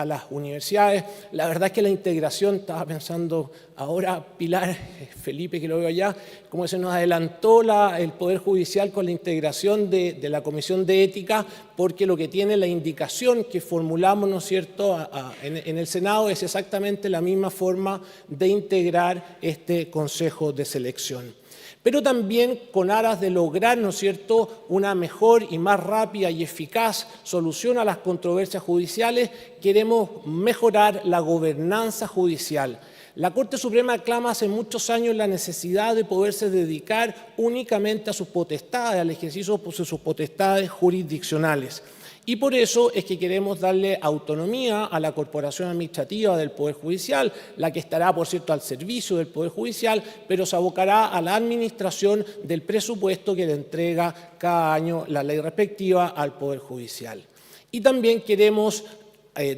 las universidades. La verdad es que la integración, estaba pensando ahora Pilar, Felipe, que lo veo allá, como se nos adelantó el Poder Judicial con la integración de la Comisión de Ética, porque lo que tiene la indicación que formulamos, ¿no es cierto?, en el Senado es exactamente la misma forma de integrar este Consejo de Selección. Pero también con aras de lograr, ¿no es cierto?, una mejor y más rápida y eficaz solución a las controversias judiciales, queremos mejorar la gobernanza judicial. La Corte Suprema clama hace muchos años la necesidad de poderse dedicar únicamente a sus potestades, al ejercicio de sus potestades jurisdiccionales. Y por eso es que queremos darle autonomía a la Corporación Administrativa del Poder Judicial, la que estará, por cierto, al servicio del Poder Judicial, pero se abocará a la administración del presupuesto que le entrega cada año la ley respectiva al Poder Judicial. Y también queremos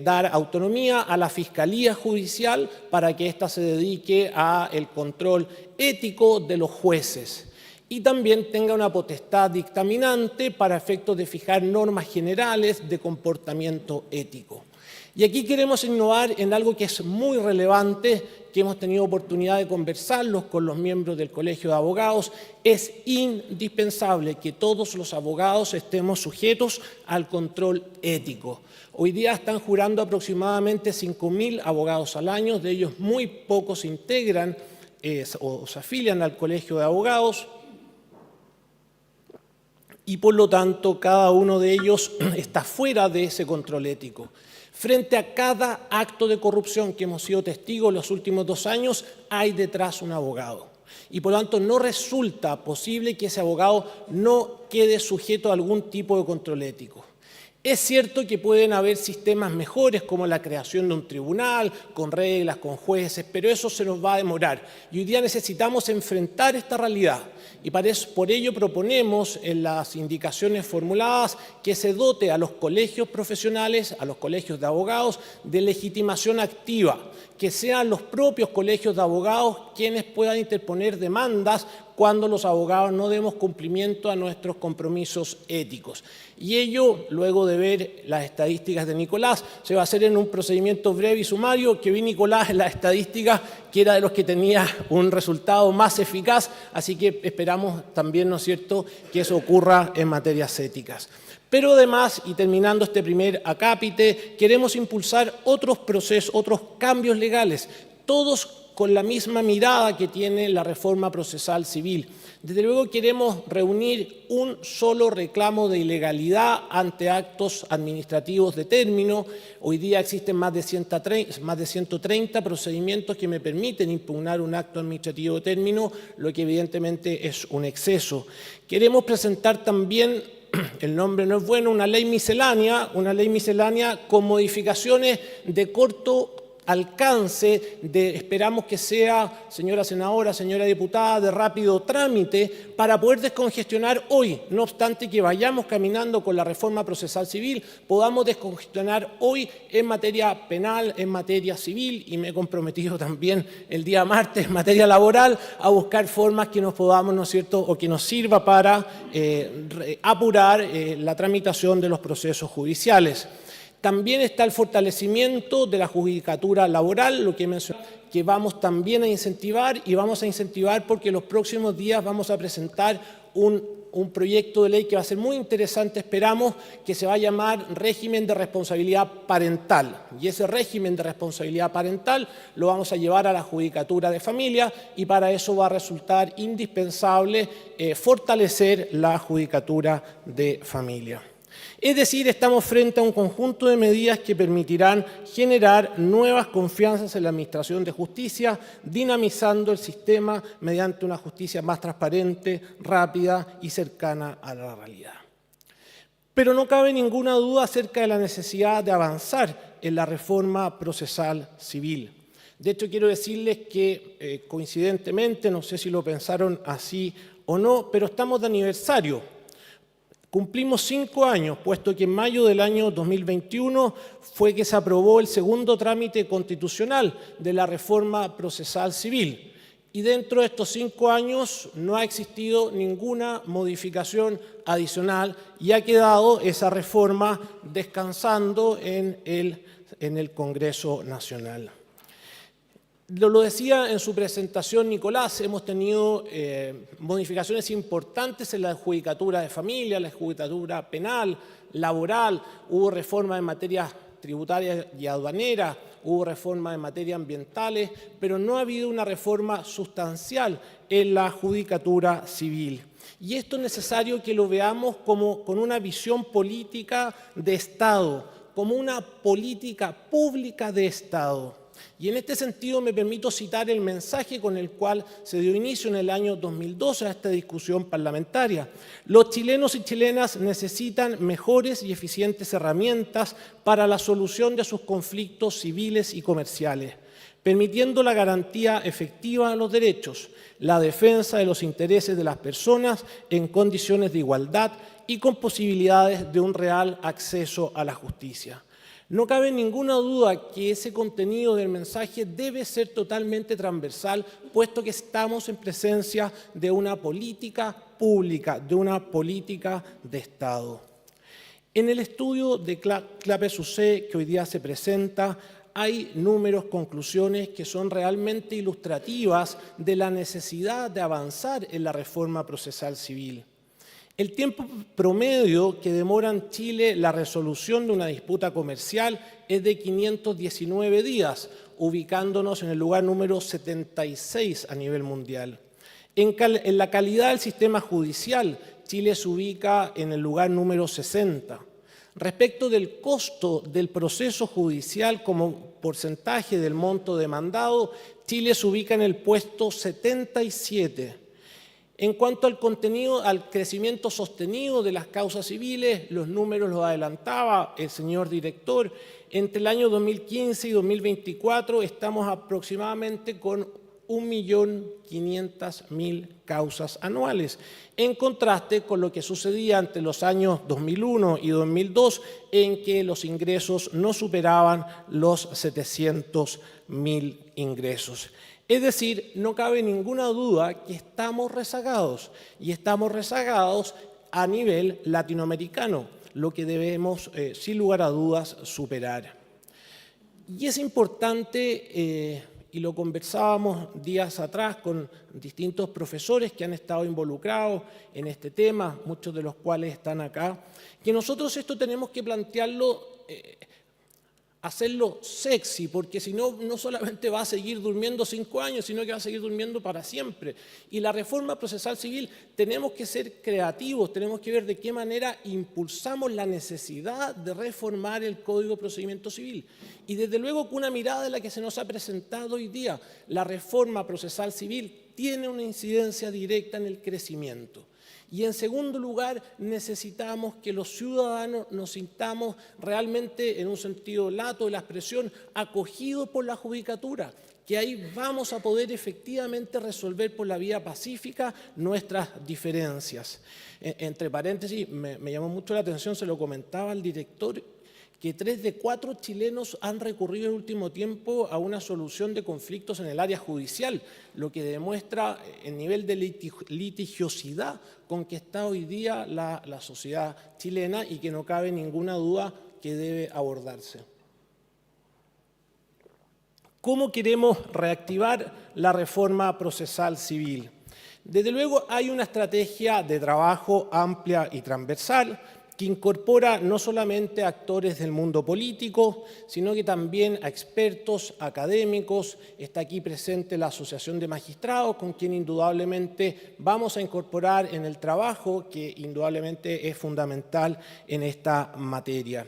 dar autonomía a la Fiscalía Judicial para que ésta se dedique al control ético de los jueces y también tenga una potestad dictaminante para efectos de fijar normas generales de comportamiento ético. Y aquí queremos innovar en algo que es muy relevante, que hemos tenido oportunidad de conversarlos con los miembros del Colegio de Abogados. Es indispensable que todos los abogados estemos sujetos al control ético. Hoy día están jurando aproximadamente 5.000 abogados al año, de ellos muy pocos se integran o se afilian al Colegio de Abogados y por lo tanto cada uno de ellos está fuera de ese control ético. Frente a cada acto de corrupción que hemos sido testigos los últimos 2 años, hay detrás un abogado. Y por lo tanto no resulta posible que ese abogado no quede sujeto a algún tipo de control ético. Es cierto que pueden haber sistemas mejores, como la creación de un tribunal, con reglas, con jueces, pero eso se nos va a demorar. Y hoy día necesitamos enfrentar esta realidad. Y por ello proponemos en las indicaciones formuladas que se dote a los colegios profesionales, a los colegios de abogados, de legitimación activa, que sean los propios colegios de abogados quienes puedan interponer demandas cuando los abogados no demos cumplimiento a nuestros compromisos éticos. Y ello, luego de ver las estadísticas de Nicolás, se va a hacer en un procedimiento breve y sumario, que vi Nicolás en las estadísticas, que era de los que tenía un resultado más eficaz, así que esperamos también, ¿no es cierto?, que eso ocurra en materias éticas. Pero además, y terminando este primer acápite, queremos impulsar otros procesos, otros cambios legales, todos con la misma mirada que tiene la reforma procesal civil. Desde luego queremos reunir un solo reclamo de ilegalidad ante actos administrativos de término. Hoy día existen más de 130 procedimientos que me permiten impugnar un acto administrativo de término, lo que evidentemente es un exceso. Queremos presentar también, el nombre no es bueno, una ley miscelánea con modificaciones de corto alcance, esperamos que sea, señora senadora, señora diputada, de rápido trámite para poder descongestionar hoy. No obstante que vayamos caminando con la reforma procesal civil, podamos descongestionar hoy en materia penal, en materia civil, y me he comprometido también el día martes en materia laboral a buscar formas que nos podamos, ¿no es cierto?, o que nos sirva para apurar la tramitación de los procesos judiciales. También está el fortalecimiento de la judicatura laboral, lo que mencioné, que vamos también a incentivar, y vamos a incentivar porque en los próximos días vamos a presentar un proyecto de ley que va a ser muy interesante, esperamos, que se va a llamar régimen de responsabilidad parental. Y ese régimen de responsabilidad parental lo vamos a llevar a la judicatura de familia, y para eso va a resultar indispensable fortalecer la judicatura de familia. Es decir, estamos frente a un conjunto de medidas que permitirán generar nuevas confianzas en la administración de justicia, dinamizando el sistema mediante una justicia más transparente, rápida y cercana a la realidad. Pero no cabe ninguna duda acerca de la necesidad de avanzar en la reforma procesal civil. De hecho, quiero decirles que, coincidentemente, no sé si lo pensaron así o no, pero estamos de aniversario. Cumplimos 5 años, puesto que en mayo del año 2021 fue que se aprobó el segundo trámite constitucional de la reforma procesal civil. Y dentro de estos 5 años no ha existido ninguna modificación adicional y ha quedado esa reforma descansando en el Congreso Nacional. Lo decía en su presentación Nicolás, hemos tenido modificaciones importantes en la judicatura de familia, la judicatura penal, laboral, hubo reforma en materia tributaria y aduanera, hubo reforma en materia ambientales, pero no ha habido una reforma sustancial en la judicatura civil. Y esto es necesario que lo veamos con una visión política de Estado, como una política pública de Estado. Y en este sentido me permito citar el mensaje con el cual se dio inicio en el año 2012 a esta discusión parlamentaria. Los chilenos y chilenas necesitan mejores y eficientes herramientas para la solución de sus conflictos civiles y comerciales, permitiendo la garantía efectiva de los derechos, la defensa de los intereses de las personas en condiciones de igualdad y con posibilidades de un real acceso a la justicia. No cabe ninguna duda que ese contenido del mensaje debe ser totalmente transversal, puesto que estamos en presencia de una política pública, de una política de Estado. En el estudio de CLAPE-SUCE que hoy día se presenta, hay números, conclusiones que son realmente ilustrativas de la necesidad de avanzar en la reforma procesal civil. El tiempo promedio que demora en Chile la resolución de una disputa comercial es de 519 días, ubicándonos en el lugar número 76 a nivel mundial. En la calidad del sistema judicial, Chile se ubica en el lugar número 60. Respecto del costo del proceso judicial como porcentaje del monto demandado, Chile se ubica en el puesto 77. En cuanto al contenido, al crecimiento sostenido de las causas civiles, los números los adelantaba el señor director. Entre el año 2015 y 2024 estamos aproximadamente con 1.500.000 causas anuales, en contraste con lo que sucedía entre los años 2001 y 2002, en que los ingresos no superaban los 700.000 ingresos. Es decir, no cabe ninguna duda que estamos rezagados, y estamos rezagados a nivel latinoamericano, lo que debemos, sin lugar a dudas, superar. Y es importante, y lo conversábamos días atrás con distintos profesores que han estado involucrados en este tema, muchos de los cuales están acá, que nosotros esto tenemos que plantearlo, hacerlo sexy, porque si no, no solamente va a seguir durmiendo 5 años, sino que va a seguir durmiendo para siempre. Y la reforma procesal civil, tenemos que ser creativos, tenemos que ver de qué manera impulsamos la necesidad de reformar el Código de Procedimiento Civil. Y desde luego con una mirada de la que se nos ha presentado hoy día, la reforma procesal civil tiene una incidencia directa en el crecimiento. Y en segundo lugar, necesitamos que los ciudadanos nos sintamos realmente, en un sentido lato de la expresión, acogidos por la judicatura, que ahí vamos a poder efectivamente resolver por la vía pacífica nuestras diferencias. Entre paréntesis, me llamó mucho la atención, se lo comentaba al director, que 3 de 4 chilenos han recurrido en el último tiempo a una solución de conflictos en el área judicial, lo que demuestra el nivel de litigiosidad con que está hoy día la sociedad chilena y que no cabe ninguna duda que debe abordarse. ¿Cómo queremos reactivar la reforma procesal civil? Desde luego hay una estrategia de trabajo amplia y transversal, que incorpora no solamente a actores del mundo político, sino que también a expertos, académicos. Está aquí presente la Asociación de Magistrados, con quien indudablemente vamos a incorporar en el trabajo, que indudablemente es fundamental en esta materia.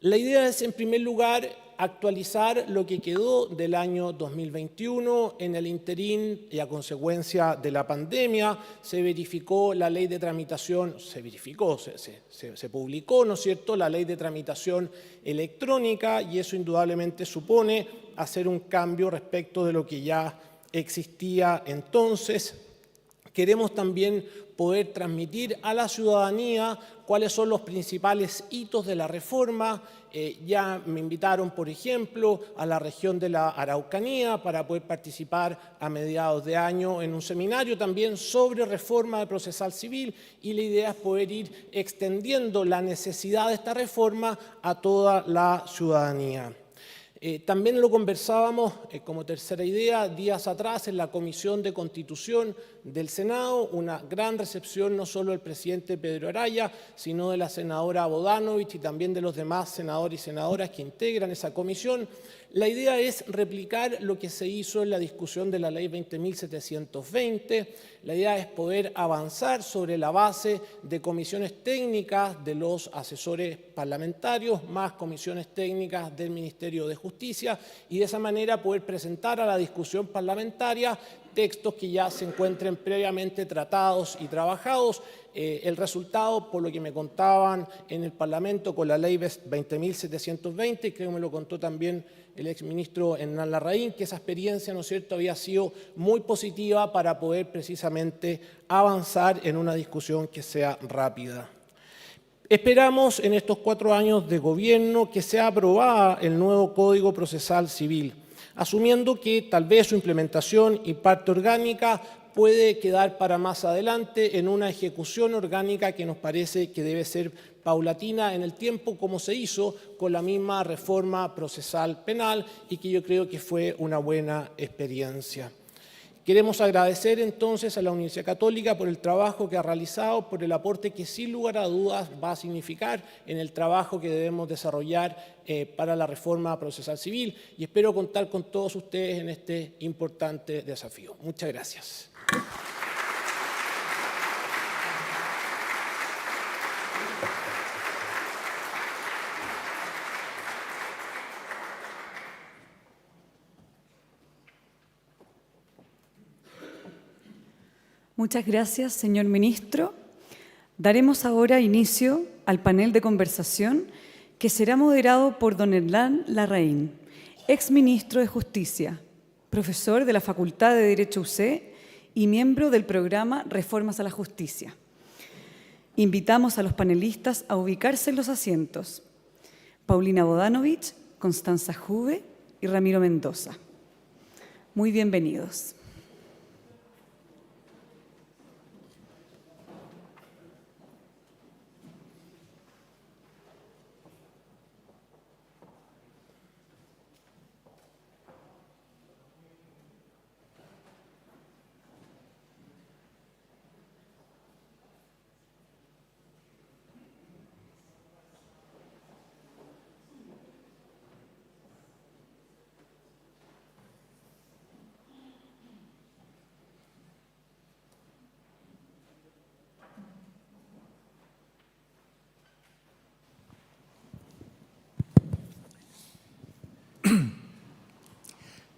La idea es, en primer lugar, actualizar lo que quedó del año 2021. En el interín y a consecuencia de la pandemia se verificó la ley de tramitación, se publicó, ¿no es cierto?, la ley de tramitación electrónica, y eso indudablemente supone hacer un cambio respecto de lo que ya existía entonces. Queremos también poder transmitir a la ciudadanía cuáles son los principales hitos de la reforma. Ya me invitaron, por ejemplo, a la región de la Araucanía para poder participar a mediados de año en un seminario también sobre reforma de procesal civil, y la idea es poder ir extendiendo la necesidad de esta reforma a toda la ciudadanía. También lo conversábamos como tercera idea días atrás en la Comisión de Constitución del Senado, una gran recepción no solo del presidente Pedro Araya, sino de la senadora Bodanovich y también de los demás senadores y senadoras que integran esa comisión. La idea es replicar lo que se hizo en la discusión de la Ley 20.720. La idea es poder avanzar sobre la base de comisiones técnicas de los asesores parlamentarios, más comisiones técnicas del Ministerio de Justicia, y de esa manera poder presentar a la discusión parlamentaria textos que ya se encuentren previamente tratados y trabajados. El resultado, por lo que me contaban en el Parlamento con la Ley 20.720, creo que me lo contó también el exministro Hernán Larraín, que esa experiencia, ¿no es cierto?, había sido muy positiva para poder precisamente avanzar en una discusión que sea rápida. Esperamos en estos 4 años de gobierno que sea aprobada el nuevo Código Procesal Civil, asumiendo que tal vez su implementación y parte orgánica puede quedar para más adelante en una ejecución orgánica que nos parece que debe ser paulatina en el tiempo, como se hizo con la misma reforma procesal penal, y que yo creo que fue una buena experiencia. Queremos agradecer entonces a la Universidad Católica por el trabajo que ha realizado, por el aporte que sin lugar a dudas va a significar en el trabajo que debemos desarrollar para la reforma procesal civil, y espero contar con todos ustedes en este importante desafío. Muchas gracias. Muchas gracias, señor ministro. Daremos ahora inicio al panel de conversación que será moderado por don Hernán Larraín, exministro de Justicia, profesor de la Facultad de Derecho UC y miembro del programa Reformas a la Justicia. Invitamos a los panelistas a ubicarse en los asientos. Paulina Bodanovich, Constanza Juve y Ramiro Mendoza. Muy bienvenidos.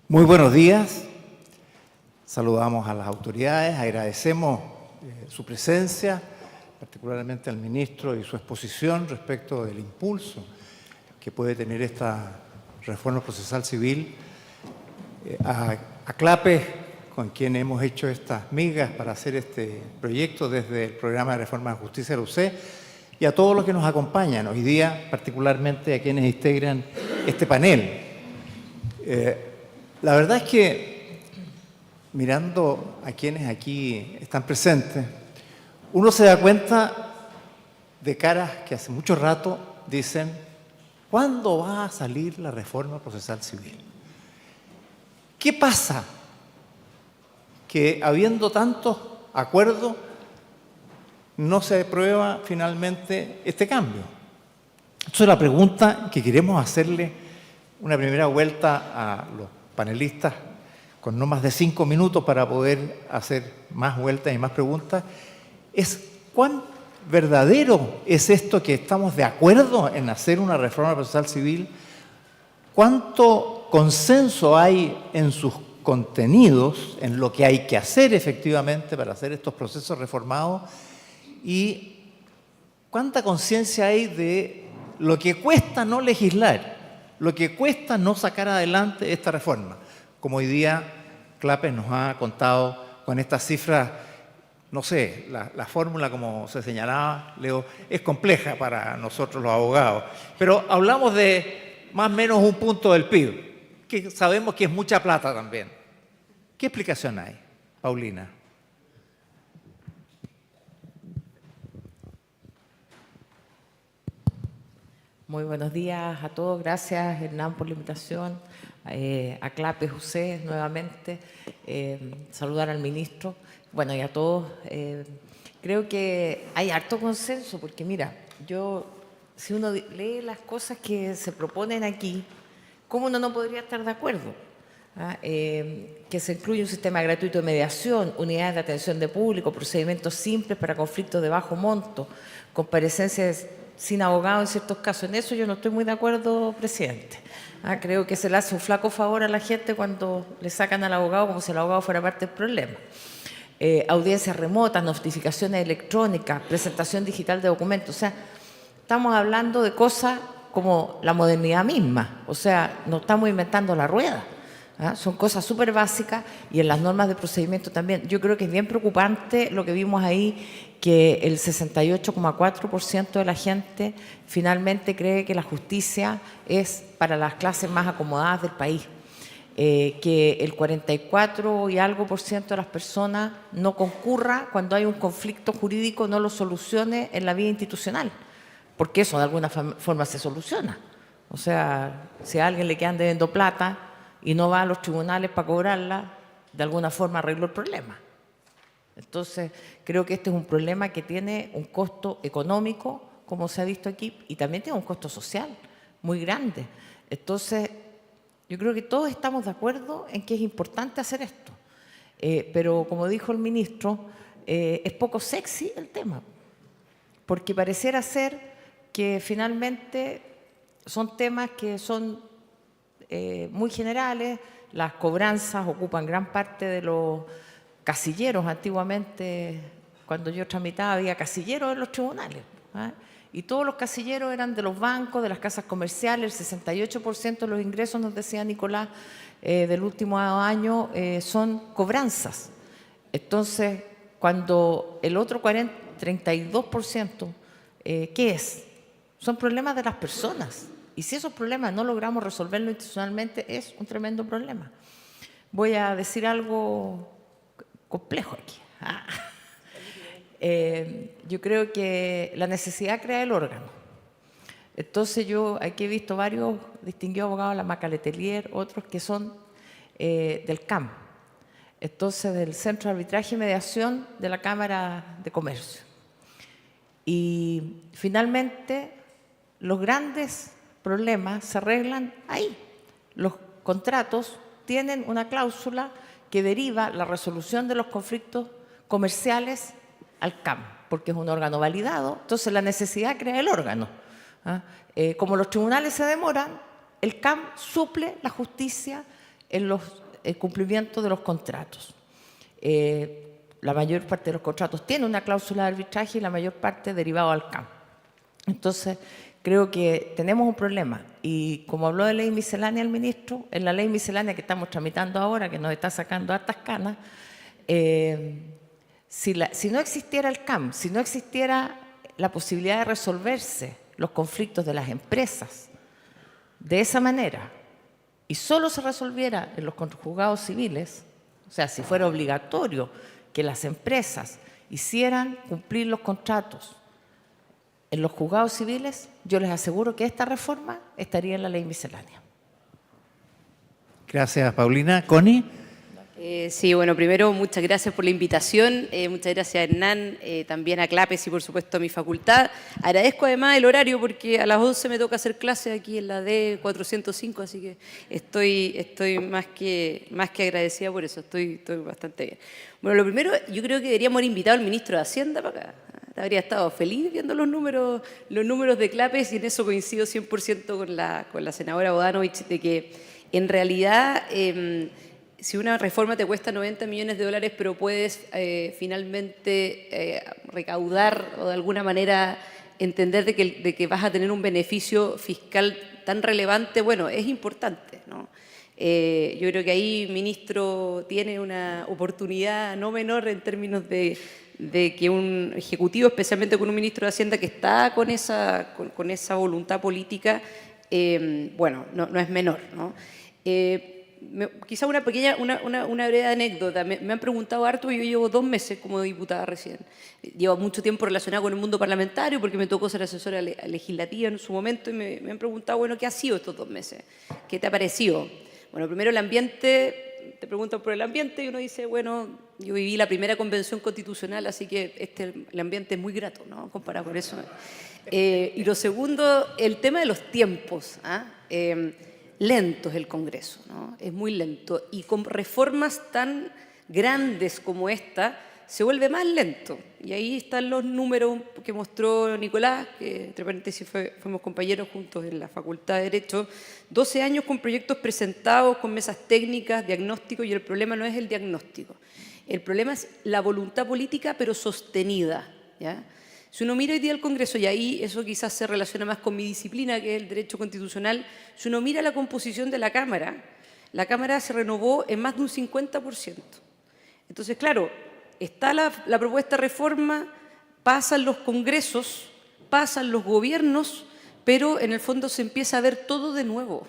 Muy buenos días, saludamos a las autoridades, agradecemos su presencia, particularmente al ministro y su exposición respecto del impulso que puede tener esta reforma procesal civil, a CLAPES, con quien hemos hecho estas migas para hacer este proyecto desde el programa de reforma de justicia de la UC, y a todos los que nos acompañan hoy día, particularmente a quienes integran este panel. La verdad es que, mirando a quienes aquí están presentes, uno se da cuenta de caras que hace mucho rato dicen: ¿cuándo va a salir la reforma procesal civil? ¿Qué pasa? Que habiendo tantos acuerdos, no se aprueba finalmente este cambio. Esa es la pregunta que queremos hacerle una primera vuelta a los panelistas con no más de 5 minutos para poder hacer más vueltas y más preguntas. Es cuán verdadero es esto que estamos de acuerdo en hacer una reforma procesal civil, cuánto consenso hay en sus contenidos, en lo que hay que hacer efectivamente para hacer estos procesos reformados, y cuánta conciencia hay de lo que cuesta no legislar, lo que cuesta no sacar adelante esta reforma. Como hoy día CLAPES nos ha contado con estas cifras, no sé, la fórmula, como se señalaba, Leo, es compleja para nosotros los abogados, pero hablamos de más o menos un punto del PIB, que sabemos que es mucha plata también. ¿Qué explicación hay, Paulina? Muy buenos días a todos. Gracias, Hernán, por la invitación. A CLAPES UC nuevamente. Saludar al ministro. Bueno, y a todos. Creo que hay harto consenso, porque mira, si uno lee las cosas que se proponen aquí, ¿cómo uno no podría estar de acuerdo? Que se incluye un sistema gratuito de mediación, unidades de atención de público, procedimientos simples para conflictos de bajo monto, comparecencias sin abogado en ciertos casos. En eso yo no estoy muy de acuerdo, presidente. Creo que se le hace un flaco favor a la gente cuando le sacan al abogado como si el abogado fuera parte del problema. Audiencias remotas, notificaciones electrónicas, presentación digital de documentos. O sea, estamos hablando de cosas como la modernidad misma. O sea, no estamos inventando la rueda. Son cosas súper básicas, y en las normas de procedimiento también. Yo creo que es bien preocupante lo que vimos ahí, que el 68,4% de la gente finalmente cree que la justicia es para las clases más acomodadas del país, que el 44 y algo % de las personas no concurra cuando hay un conflicto jurídico, no lo solucione en la vía institucional, porque eso de alguna forma se soluciona. O sea, si a alguien le quedan debiendo plata y no va a los tribunales para cobrarla, de alguna forma arregló el problema. Entonces, creo que este es un problema que tiene un costo económico, como se ha visto aquí, y también tiene un costo social muy grande. Entonces, yo creo que todos estamos de acuerdo en que es importante hacer esto. Pero, como dijo el ministro, es poco sexy el tema, porque pareciera ser que finalmente son temas que son muy generales. Las cobranzas ocupan gran parte de casilleros. Antiguamente, cuando yo tramitaba, había casilleros en los tribunales. Y todos los casilleros eran de los bancos, de las casas comerciales. El 68% de los ingresos, nos decía Nicolás, del último año son cobranzas. Entonces, cuando el otro 32%, ¿qué es? Son problemas de las personas. Y si esos problemas no logramos resolverlos institucionalmente, es un tremendo problema. Voy a decir algo complejo aquí. Yo creo que la necesidad crea el órgano. Entonces yo aquí he visto varios distinguidos abogados, la Maca Letelier, otros que son del CAM, entonces del Centro de Arbitraje y Mediación de la Cámara de Comercio. Y finalmente los grandes problemas se arreglan ahí. Los contratos tienen una cláusula que deriva la resolución de los conflictos comerciales al CAM, porque es un órgano validado. Entonces la necesidad crea el órgano. Como los tribunales se demoran, el CAM suple la justicia en el cumplimiento de los contratos. La mayor parte de los contratos tiene una cláusula de arbitraje y la mayor parte derivado al CAM. Entonces, creo que tenemos un problema. Y como habló de ley miscelánea el ministro, en la ley miscelánea que estamos tramitando ahora, que nos está sacando hartas canas, si no existiera el CAM, si no existiera la posibilidad de resolverse los conflictos de las empresas de esa manera, y solo se resolviera en los juzgados civiles, o sea, si fuera obligatorio que las empresas hicieran cumplir los contratos en los juzgados civiles, yo les aseguro que esta reforma estaría en la ley miscelánea. Gracias, Paulina. Connie. Sí, bueno, primero muchas gracias por la invitación, muchas gracias a Hernán, también a Clapes y por supuesto a mi facultad. Agradezco además el horario porque a las 11 me toca hacer clase aquí en la D405, así que estoy más que agradecida por eso, estoy bastante bien. Bueno, lo primero, yo creo que deberíamos haber invitado al ministro de Hacienda para acá. Habría estado feliz viendo los números de Clapes, y en eso coincido 100% con la senadora Bodanovich, de que en realidad si una reforma te cuesta $90 millones, pero puedes finalmente recaudar o de alguna manera entender de que vas a tener un beneficio fiscal tan relevante, bueno, es importante, ¿no? Yo creo que ahí, ministro, tiene una oportunidad no menor en términos de que un ejecutivo, especialmente con un ministro de Hacienda que está con esa voluntad política, bueno, no es menor, ¿no? Quizá una breve anécdota. Me han preguntado harto, y yo llevo 2 meses como diputada recién. Llevo mucho tiempo relacionada con el mundo parlamentario porque me tocó ser asesora legislativa en su momento, y me han preguntado, bueno, ¿qué ha sido estos 2 meses? ¿Qué te ha parecido? Bueno, primero el ambiente, te preguntan por el ambiente y uno dice, bueno, yo viví la primera convención constitucional, así que el ambiente es muy grato, ¿no? Comparado con eso. Y lo segundo, el tema de los tiempos. Lento es el Congreso, ¿no? Es muy lento, y con reformas tan grandes como esta se vuelve más lento. Y ahí están los números que mostró Nicolás, que entre paréntesis fuimos compañeros juntos en la Facultad de Derecho. 12 años con proyectos presentados, con mesas técnicas, diagnóstico, y el problema no es el diagnóstico. El problema es la voluntad política, pero sostenida, ¿ya? Si uno mira hoy día el Congreso, y ahí eso quizás se relaciona más con mi disciplina, que es el derecho constitucional, si uno mira la composición de la Cámara se renovó en más de un 50%. Entonces, claro, está la propuesta de reforma, pasan los congresos, pasan los gobiernos, pero en el fondo se empieza a ver todo de nuevo.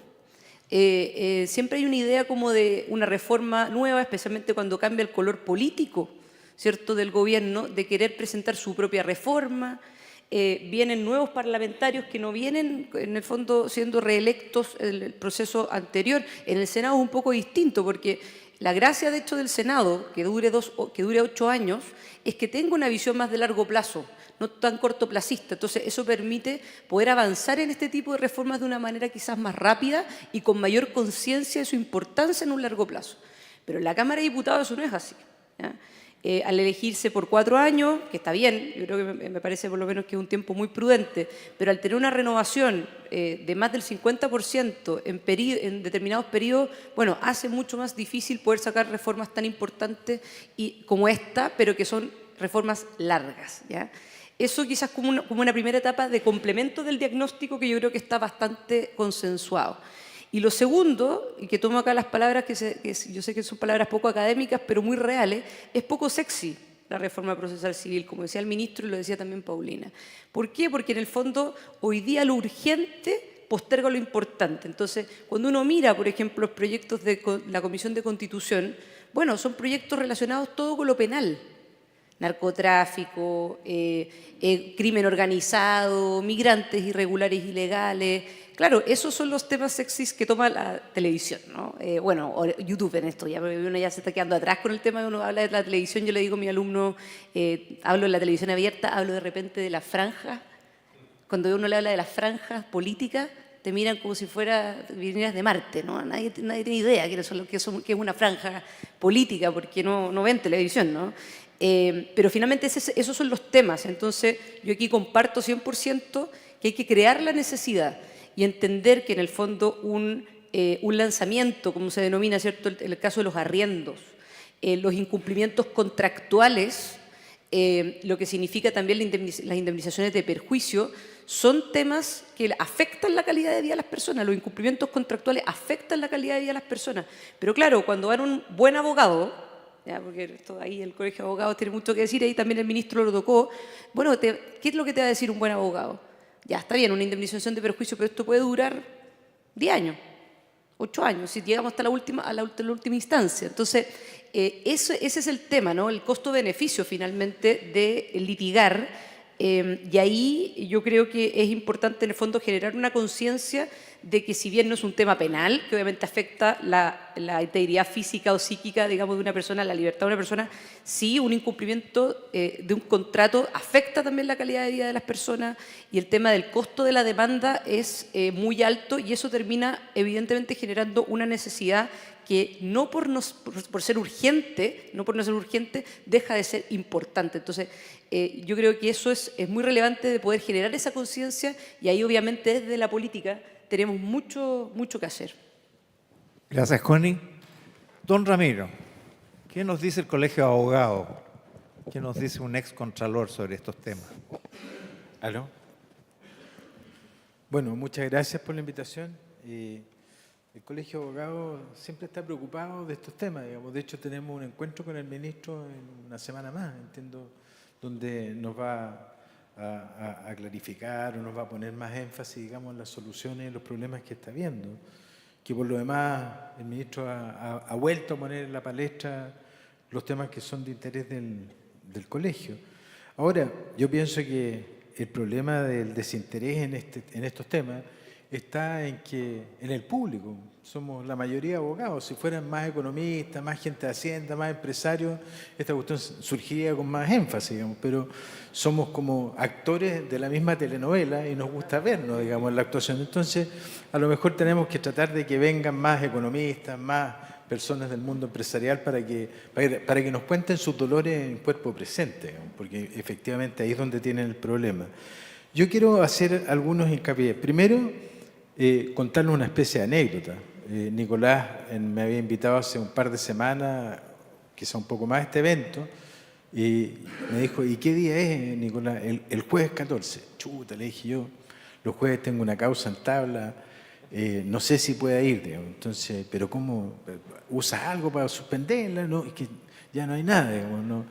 Siempre hay una idea como de una reforma nueva, especialmente cuando cambia el color político, ¿cierto?, del gobierno, de querer presentar su propia reforma. Vienen nuevos parlamentarios que no vienen, en el fondo, siendo reelectos en el proceso anterior. En el Senado es un poco distinto, porque la gracia, de hecho, del Senado, que dure 8 años, es que tenga una visión más de largo plazo, no tan cortoplacista. Entonces, eso permite poder avanzar en este tipo de reformas de una manera quizás más rápida y con mayor conciencia de su importancia en un largo plazo. Pero en la Cámara de Diputados eso no es así, ¿ya? Al elegirse por 4 años, que está bien, yo creo que me parece por lo menos que es un tiempo muy prudente, pero al tener una renovación de más del 50% en determinados periodos, bueno, hace mucho más difícil poder sacar reformas tan importantes como esta, pero que son reformas largas, ¿ya? Eso quizás como una primera etapa de complemento del diagnóstico que yo creo que está bastante consensuado. Y lo segundo, y que tomo acá las palabras que yo sé que son palabras poco académicas, pero muy reales, es poco sexy la reforma procesal civil, como decía el ministro y lo decía también Paulina. ¿Por qué? Porque en el fondo hoy día lo urgente posterga lo importante. Entonces, cuando uno mira, por ejemplo, los proyectos de la Comisión de Constitución, bueno, son proyectos relacionados todo con lo penal. Narcotráfico, crimen organizado, migrantes irregulares, ilegales. Claro, esos son los temas sexys que toma la televisión, ¿no? Bueno, o YouTube en esto, ya uno ya se está quedando atrás con el tema, uno habla de la televisión, yo le digo a mi alumno, hablo de la televisión abierta, hablo de repente de las franjas. Cuando uno le habla de las franjas políticas, te miran como si vinieras de Marte, ¿no? Nadie tiene idea que es una franja política, porque no ven televisión, ¿no? Pero finalmente esos son los temas. Entonces, yo aquí comparto 100% que hay que crear la necesidad y entender que en el fondo un lanzamiento, como se denomina, ¿cierto?, en el caso de los arriendos, los incumplimientos contractuales, lo que significa también las indemnizaciones de perjuicio, son temas que afectan la calidad de vida de las personas. Los incumplimientos contractuales afectan la calidad de vida de las personas. Pero claro, cuando van un buen abogado, ¿ya? Porque ahí el Colegio de Abogados tiene mucho que decir, ahí también el ministro lo tocó, bueno, ¿qué es lo que te va a decir un buen abogado? Ya, está bien, una indemnización de perjuicio, pero esto puede durar 10 años, 8 años, si llegamos hasta la última instancia. Entonces, ese es el tema, ¿no? El costo-beneficio, finalmente, de litigar. Y ahí yo creo que es importante, en el fondo, generar una conciencia de que, si bien no es un tema penal, que obviamente afecta la integridad física o psíquica, digamos, de una persona, la libertad de una persona, sí, un incumplimiento de un contrato afecta también la calidad de vida de las personas, y el tema del costo de la demanda es muy alto, y eso termina evidentemente generando una necesidad que no por ser urgente, deja de ser importante. Entonces, yo creo que eso es muy relevante, de poder generar esa conciencia, y ahí obviamente desde la política tenemos mucho que hacer. Gracias, Connie. Don Ramiro, ¿qué nos dice el Colegio de Abogados? ¿Qué nos dice un ex contralor sobre estos temas? ¿Aló? Bueno, muchas gracias por la invitación. El Colegio de Abogados siempre está preocupado de estos temas, digamos. De hecho, tenemos un encuentro con el ministro en una semana más, entiendo, donde nos va a clarificar o nos va a poner más énfasis, digamos, en las soluciones y los problemas que está viendo. Que por lo demás el ministro ha vuelto a poner en la palestra los temas que son de interés del colegio. Ahora, yo pienso que el problema del desinterés en estos temas está en el público. Somos la mayoría de abogados. Si fueran más economistas, más gente de Hacienda, más empresarios, esta cuestión surgiría con más énfasis, digamos, pero somos como actores de la misma telenovela y nos gusta vernos, digamos, en la actuación. Entonces, a lo mejor tenemos que tratar de que vengan más economistas, más personas del mundo empresarial para que nos cuenten sus dolores en cuerpo presente, digamos, porque efectivamente ahí es donde tienen el problema. Yo quiero hacer algunos hincapié. Primero, contarles una especie de anécdota. Nicolás me había invitado hace un par de semanas, quizá un poco más, a este evento, y me dijo, ¿y qué día es, Nicolás? El jueves 14. Chuta, le dije yo, los jueves tengo una causa en tabla, no sé si pueda ir, digamos. Entonces, ¿pero cómo? ¿Usa algo para suspenderla? No, es que ya no hay nada, digamos, no.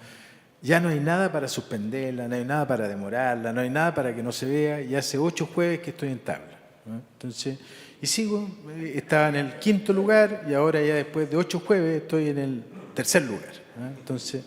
Ya no hay nada para suspenderla, no hay nada para demorarla, no hay nada para que no se vea, y hace 8 jueves que estoy en tabla, ¿no? Entonces, y sigo, estaba en el 5.º lugar y ahora ya después de 8 jueves estoy en el 3.er lugar, ¿no? Entonces,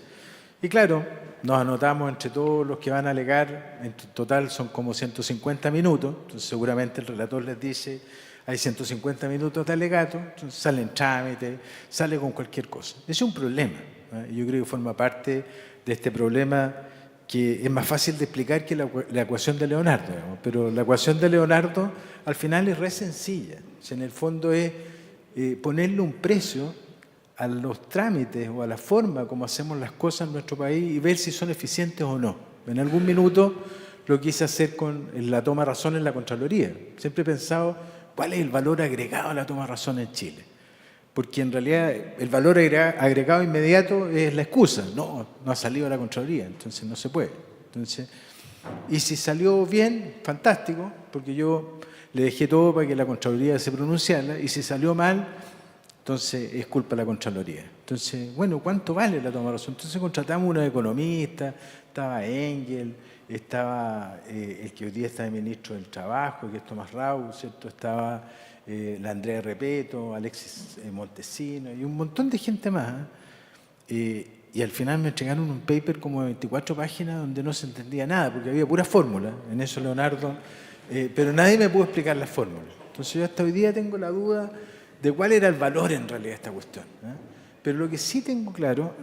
y claro, nos anotamos entre todos los que van a alegar, en total son como 150 minutos, entonces seguramente el relator les dice, hay 150 minutos de alegato, entonces sale en trámite, sale con cualquier cosa. Ese es un problema, ¿no? Yo creo que forma parte de este problema que es más fácil de explicar que la ecuación de Leonardo, digamos. Pero la ecuación de Leonardo al final es re sencilla. O sea, en el fondo es ponerle un precio a los trámites o a la forma como hacemos las cosas en nuestro país y ver si son eficientes o no. En algún minuto lo quise hacer con la toma de razón en la Contraloría. Siempre he pensado cuál es el valor agregado a la toma de razón en Chile. Porque en realidad el valor agregado inmediato es la excusa. No ha salido a la Contraloría, entonces no se puede. Entonces, y si salió bien, fantástico, porque yo le dejé todo para que la Contraloría se pronunciara, y si salió mal, entonces es culpa de la Contraloría. Entonces, bueno, ¿cuánto vale la toma de razón? Entonces contratamos unos economistas, estaba Engel, estaba el que hoy día está de ministro del Trabajo, que es Tomás Rau, ¿cierto? Estaba la Andrea Repeto, Alexis Montesino y un montón de gente más. Y al final me entregaron un paper como de 24 páginas donde no se entendía nada, porque había pura fórmula. En eso Leonardo, pero nadie me pudo explicar las fórmulas. Entonces yo hasta hoy día tengo la duda de cuál era el valor en realidad de esta cuestión. Pero lo que sí tengo claro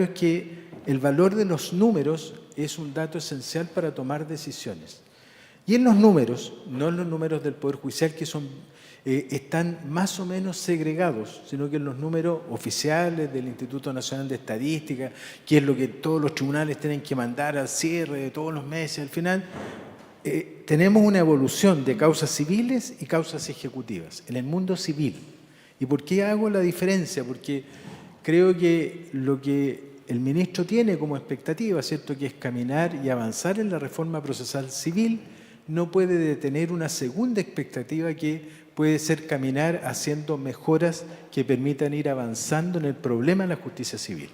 es que el valor de los números es un dato esencial para tomar decisiones. Y en los números, no en los números del Poder Judicial, que están más o menos segregados, sino que en los números oficiales del Instituto Nacional de Estadística, que es lo que todos los tribunales tienen que mandar al cierre de todos los meses, al final, tenemos una evolución de causas civiles y causas ejecutivas en el mundo civil. ¿Y por qué hago la diferencia? Porque creo que lo que el ministro tiene como expectativa, ¿cierto?, que es caminar y avanzar en la reforma procesal civil, no puede detener una segunda expectativa que puede ser caminar haciendo mejoras que permitan ir avanzando en el problema de la justicia civil,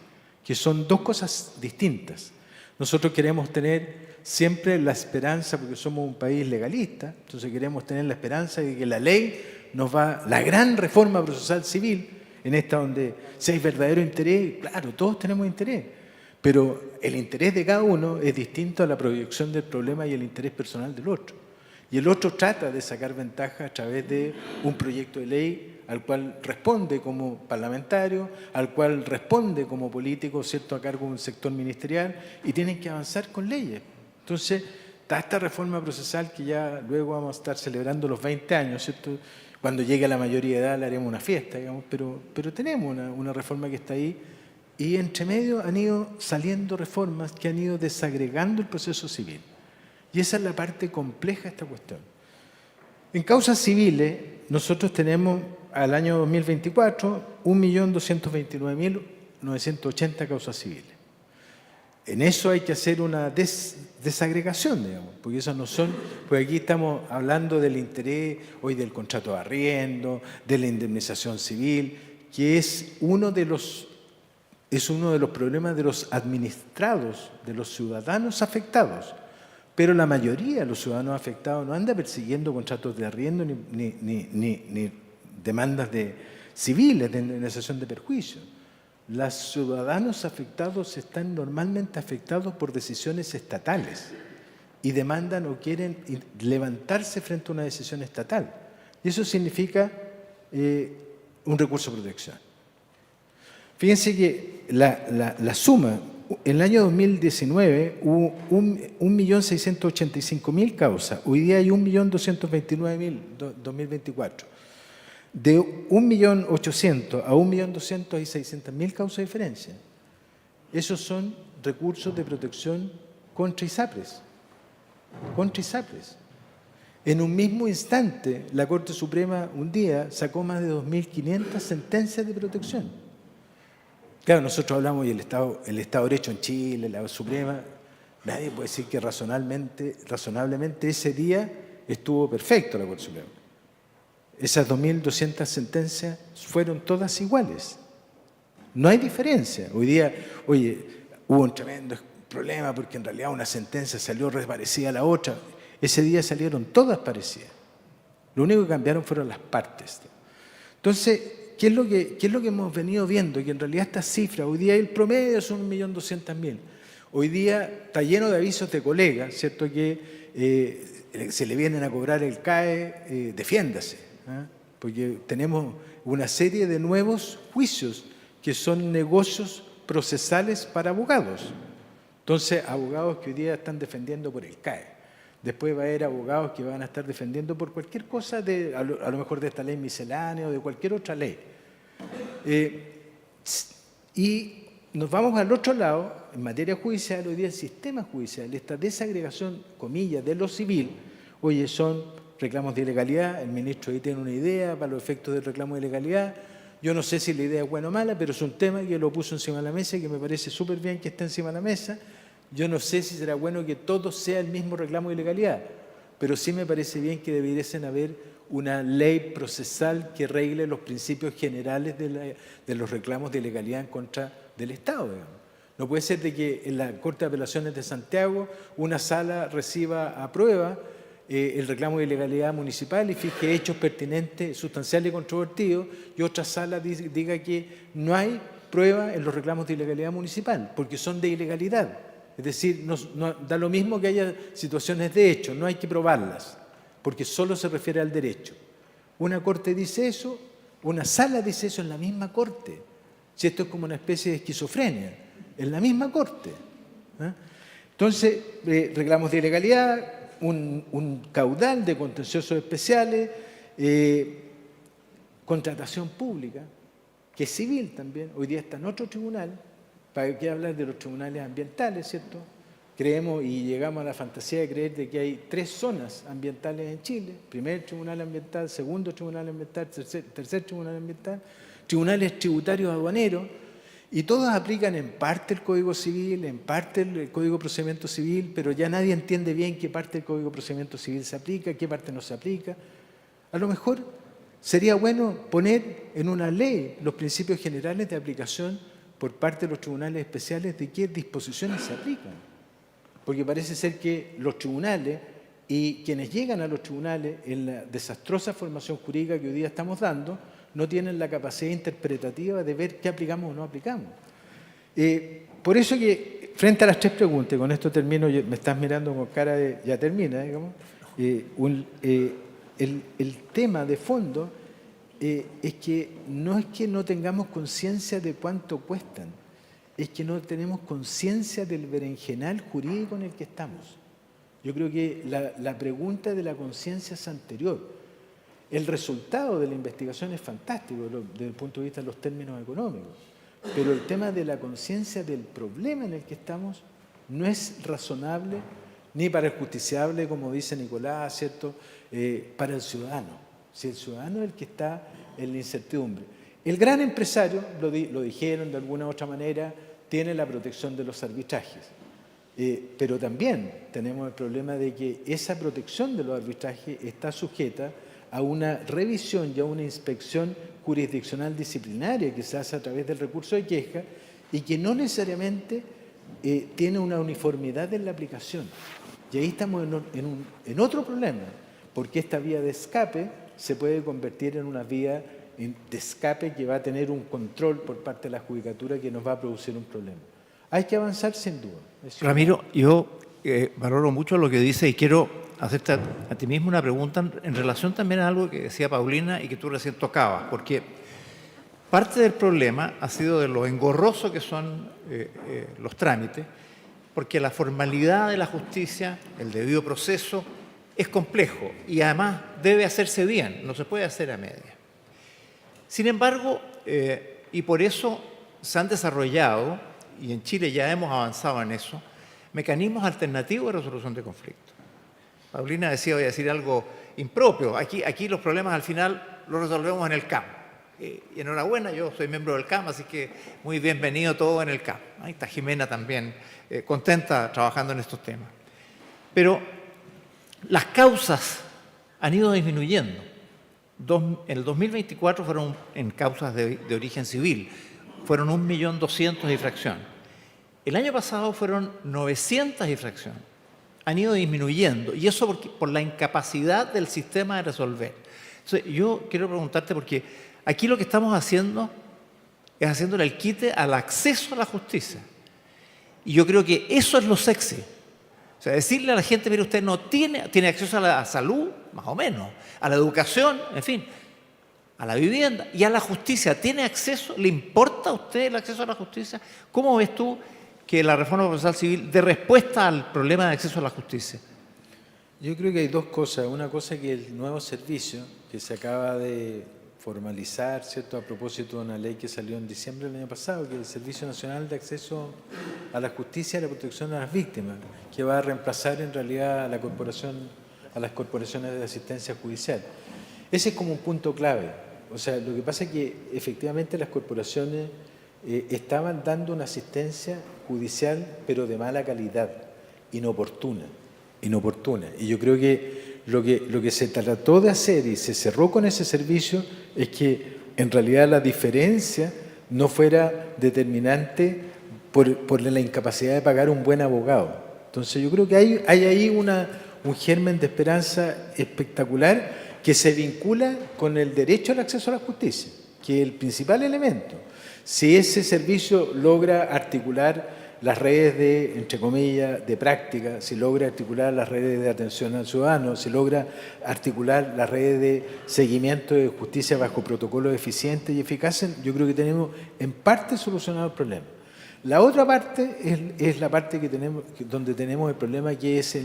que son dos cosas distintas. Nosotros queremos tener siempre la esperanza, porque somos un país legalista, entonces queremos tener la esperanza de que la ley nos va, la gran reforma procesal civil, en esta donde si hay verdadero interés, claro, todos tenemos interés, pero el interés de cada uno es distinto a la proyección del problema y el interés personal del otro. Y el otro trata de sacar ventaja a través de un proyecto de ley al cual responde como parlamentario, al cual responde como político, ¿cierto?, a cargo de un sector ministerial, y tienen que avanzar con leyes. Entonces, está esta reforma procesal que ya luego vamos a estar celebrando los 20 años, ¿cierto? Cuando llegue a la mayoría de edad le haremos una fiesta, digamos, pero tenemos una reforma que está ahí, y entre medio han ido saliendo reformas que han ido desagregando el proceso civil. Y esa es la parte compleja de esta cuestión. En causas civiles, nosotros tenemos al año 2024 1.229.980 causas civiles. En eso hay que hacer una desagregación, digamos, porque esas no son, pues aquí estamos hablando del interés, hoy del contrato de arriendo, de la indemnización civil, que es uno de los problemas de los administrados, de los ciudadanos afectados. Pero la mayoría de los ciudadanos afectados no anda persiguiendo contratos de arriendo ni demandas civiles de indemnización de perjuicio. Los ciudadanos afectados están normalmente afectados por decisiones estatales y demandan o quieren levantarse frente a una decisión estatal. Y eso significa un recurso de protección. Fíjense que la suma, en el año 2019 hubo 1.685.000 causas, hoy día hay 1.229.000, 2024. De 1.800.000 a 1.200.000 hay 600.000 causas de diferencia. Esos son recursos de protección contra ISAPRES. Contra ISAPRES. En un mismo instante, la Corte Suprema un día sacó más de 2.500 sentencias de protección. Claro, nosotros hablamos del Estado de Derecho en Chile, la Suprema, nadie puede decir que razonablemente ese día estuvo perfecto la Corte Suprema. Esas 2.200 sentencias fueron todas iguales. No hay diferencia. Hoy día, hubo un tremendo problema porque en realidad una sentencia salió parecida a la otra. Ese día salieron todas parecidas. Lo único que cambiaron fueron las partes. Entonces, ¿qué es lo que hemos venido viendo? Que en realidad estas cifras, hoy día el promedio son 1.200.000. Hoy día está lleno de avisos de colegas, ¿cierto?, que se le vienen a cobrar el CAE, defiéndase. Porque tenemos una serie de nuevos juicios que son negocios procesales para abogados. Entonces, abogados que hoy día están defendiendo por el CAE. Después va a haber abogados que van a estar defendiendo por cualquier cosa, a lo mejor de esta ley miscelánea o de cualquier otra ley. Y nos vamos al otro lado, en materia judicial, hoy día el sistema judicial, esta desagregación, comillas, de lo civil, oye, son reclamos de ilegalidad, el ministro ahí tiene una idea para los efectos del reclamo de ilegalidad. Yo no sé si la idea es buena o mala, pero es un tema que lo puso encima de la mesa y que me parece súper bien que esté encima de la mesa. Yo no sé si será bueno que todo sea el mismo reclamo de ilegalidad, pero sí me parece bien que debiesen haber una ley procesal que regle los principios generales de los reclamos de ilegalidad en contra del Estado, digamos. No puede ser de que en la Corte de Apelaciones de Santiago una sala reciba a prueba el reclamo de ilegalidad municipal y fije hechos pertinentes, sustanciales y controvertidos, y otra sala diga que no hay prueba en los reclamos de ilegalidad municipal, porque son de ilegalidad. Es decir, no da lo mismo que haya situaciones de hecho, no hay que probarlas, porque solo se refiere al derecho. Una corte dice eso, una sala dice eso en la misma corte. Si esto es como una especie de esquizofrenia, en la misma corte. Entonces, reclamos de ilegalidad, un caudal de contenciosos especiales, contratación pública, que es civil también, hoy día está en otro tribunal. ¿Para qué hablar de los tribunales ambientales, cierto? Creemos y llegamos a la fantasía de creer de que hay 3 zonas ambientales en Chile: primer tribunal ambiental, segundo tribunal ambiental, tercer tribunal ambiental, tribunales tributarios aduaneros, y todos aplican en parte el Código Civil, en parte el Código de Procedimiento Civil, pero ya nadie entiende bien qué parte del Código de Procedimiento Civil se aplica, qué parte no se aplica. A lo mejor sería bueno poner en una ley los principios generales de aplicación por parte de los tribunales especiales de qué disposiciones se aplican. Porque parece ser que los tribunales y quienes llegan a los tribunales en la desastrosa formación jurídica que hoy día estamos dando no tienen la capacidad interpretativa de ver qué aplicamos o no aplicamos. Por eso que, frente a las 3 preguntas, y con esto termino, me estás mirando con cara de ya termina, digamos, el tema de fondo es que no tengamos conciencia de cuánto cuestan, es que no tenemos conciencia del berenjenal jurídico en el que estamos. Yo creo que la pregunta de la conciencia es anterior. El resultado de la investigación es fantástico desde el punto de vista de los términos económicos, pero el tema de la conciencia del problema en el que estamos no es razonable ni para el justiciable, como dice Nicolás, ¿cierto? Para el ciudadano. Si el ciudadano es el que está en la incertidumbre. El gran empresario, lo dijeron de alguna u otra manera, tiene la protección de los arbitrajes. Pero también tenemos el problema de que esa protección de los arbitrajes está sujeta a una revisión y a una inspección jurisdiccional disciplinaria que se hace a través del recurso de queja y que no necesariamente tiene una uniformidad en la aplicación. Y ahí estamos en otro problema, porque esta vía de escape se puede convertir en una vía de escape que va a tener un control por parte de la judicatura que nos va a producir un problema. Hay que avanzar sin duda. Ramiro, yo valoro mucho lo que dice y quiero hacerte a ti mismo una pregunta en relación también a algo que decía Paulina y que tú recién tocabas, porque parte del problema ha sido de lo engorroso que son los trámites, porque la formalidad de la justicia, el debido proceso, es complejo y además debe hacerse bien, no se puede hacer a media. Sin embargo, y por eso se han desarrollado, y en Chile ya hemos avanzado en eso, mecanismos alternativos de resolución de conflictos. Paulina decía, voy a decir algo impropio, aquí los problemas al final los resolvemos en el CAM. Y enhorabuena, yo soy miembro del CAM, así que muy bienvenido todo en el CAM. Ahí está Jimena también, contenta trabajando en estos temas. Pero las causas han ido disminuyendo. En el 2024 fueron en causas de origen civil, fueron 1.200.000 de infracción. El año pasado fueron 900 infracciones. Han ido disminuyendo, y eso por la incapacidad del sistema de resolver. Entonces, yo quiero preguntarte, porque aquí lo que estamos haciendo es haciéndole el quite al acceso a la justicia. Y yo creo que eso es lo sexy. O sea, decirle a la gente, mire, usted no tiene acceso a la salud, más o menos, a la educación, en fin, a la vivienda y a la justicia. ¿Tiene acceso? ¿Le importa a usted el acceso a la justicia? ¿Cómo ves tú que la reforma procesal civil dé respuesta al problema de acceso a la justicia? Yo creo que hay dos cosas. Una cosa que el nuevo servicio que se acaba de formalizar, ¿cierto?, a propósito de una ley que salió en diciembre del año pasado, que es el Servicio Nacional de Acceso a la Justicia y la Protección a las Víctimas, que va a reemplazar en realidad a las corporaciones de asistencia judicial. Ese es como un punto clave. O sea, lo que pasa es que efectivamente las corporaciones estaban dando una asistencia judicial, pero de mala calidad, inoportuna. Y yo creo que lo que se trató de hacer y se cerró con ese servicio es que en realidad la diferencia no fuera determinante por la incapacidad de pagar un buen abogado. Entonces yo creo que hay ahí un germen de esperanza espectacular que se vincula con el derecho al acceso a la justicia, que es el principal elemento. Si ese servicio logra articular las redes de, entre comillas, de práctica, si logra articular las redes de atención al ciudadano, si logra articular las redes de seguimiento de justicia bajo protocolos eficientes y eficaces, yo creo que tenemos en parte solucionado el problema. La otra parte es la parte donde tenemos el problema, que es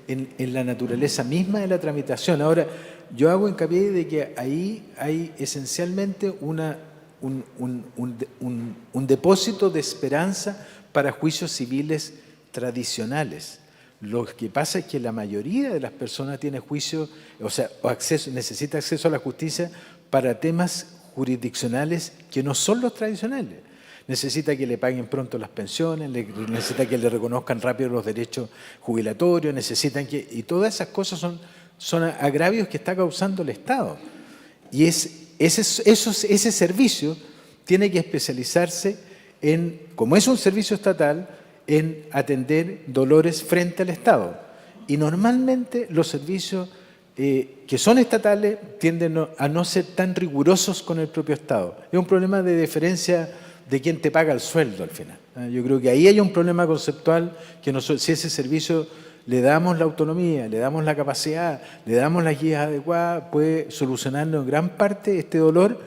en la naturaleza misma de la tramitación. Ahora, yo hago hincapié de que ahí hay esencialmente un depósito de esperanza para juicios civiles tradicionales. Lo que pasa es que la mayoría de las personas tiene juicio, necesita acceso a la justicia para temas jurisdiccionales que no son los tradicionales. Necesita que le paguen pronto las pensiones, necesita que le reconozcan rápido los derechos jubilatorios, y todas esas cosas son agravios que está causando el Estado. Y ese servicio tiene que especializarse como es un servicio estatal, en atender dolores frente al Estado. Y normalmente los servicios que son estatales tienden a no ser tan rigurosos con el propio Estado. Es un problema de deferencia de quien te paga el sueldo al final. Yo creo que ahí hay un problema conceptual que si ese servicio le damos la autonomía, le damos la capacidad, le damos las guías adecuadas, puede solucionarnos en gran parte este dolor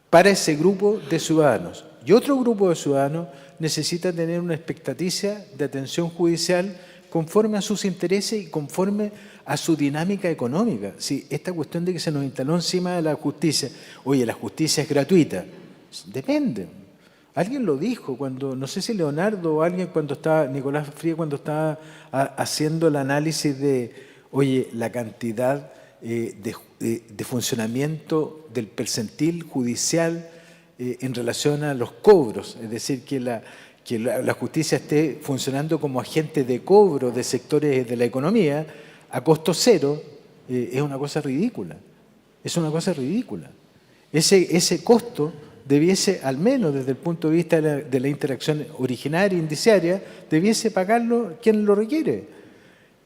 para ese grupo de ciudadanos. Y otro grupo de ciudadanos necesita tener una expectativa de atención judicial conforme a sus intereses y conforme a su dinámica económica. Sí, esta cuestión de que se nos instaló encima de la justicia, oye, la justicia es gratuita, depende. Alguien lo dijo cuando, no sé si Leonardo o alguien Nicolás Fría, cuando estaba haciendo el análisis de, oye, la cantidad de funcionamiento del percentil judicial en relación a los cobros, es decir, que la justicia esté funcionando como agente de cobro de sectores de la economía a costo cero, es una cosa ridícula. Es una cosa ridícula. Ese costo debiese, al menos desde el punto de vista de la interacción originaria e indiciaria, debiese pagarlo quien lo requiere.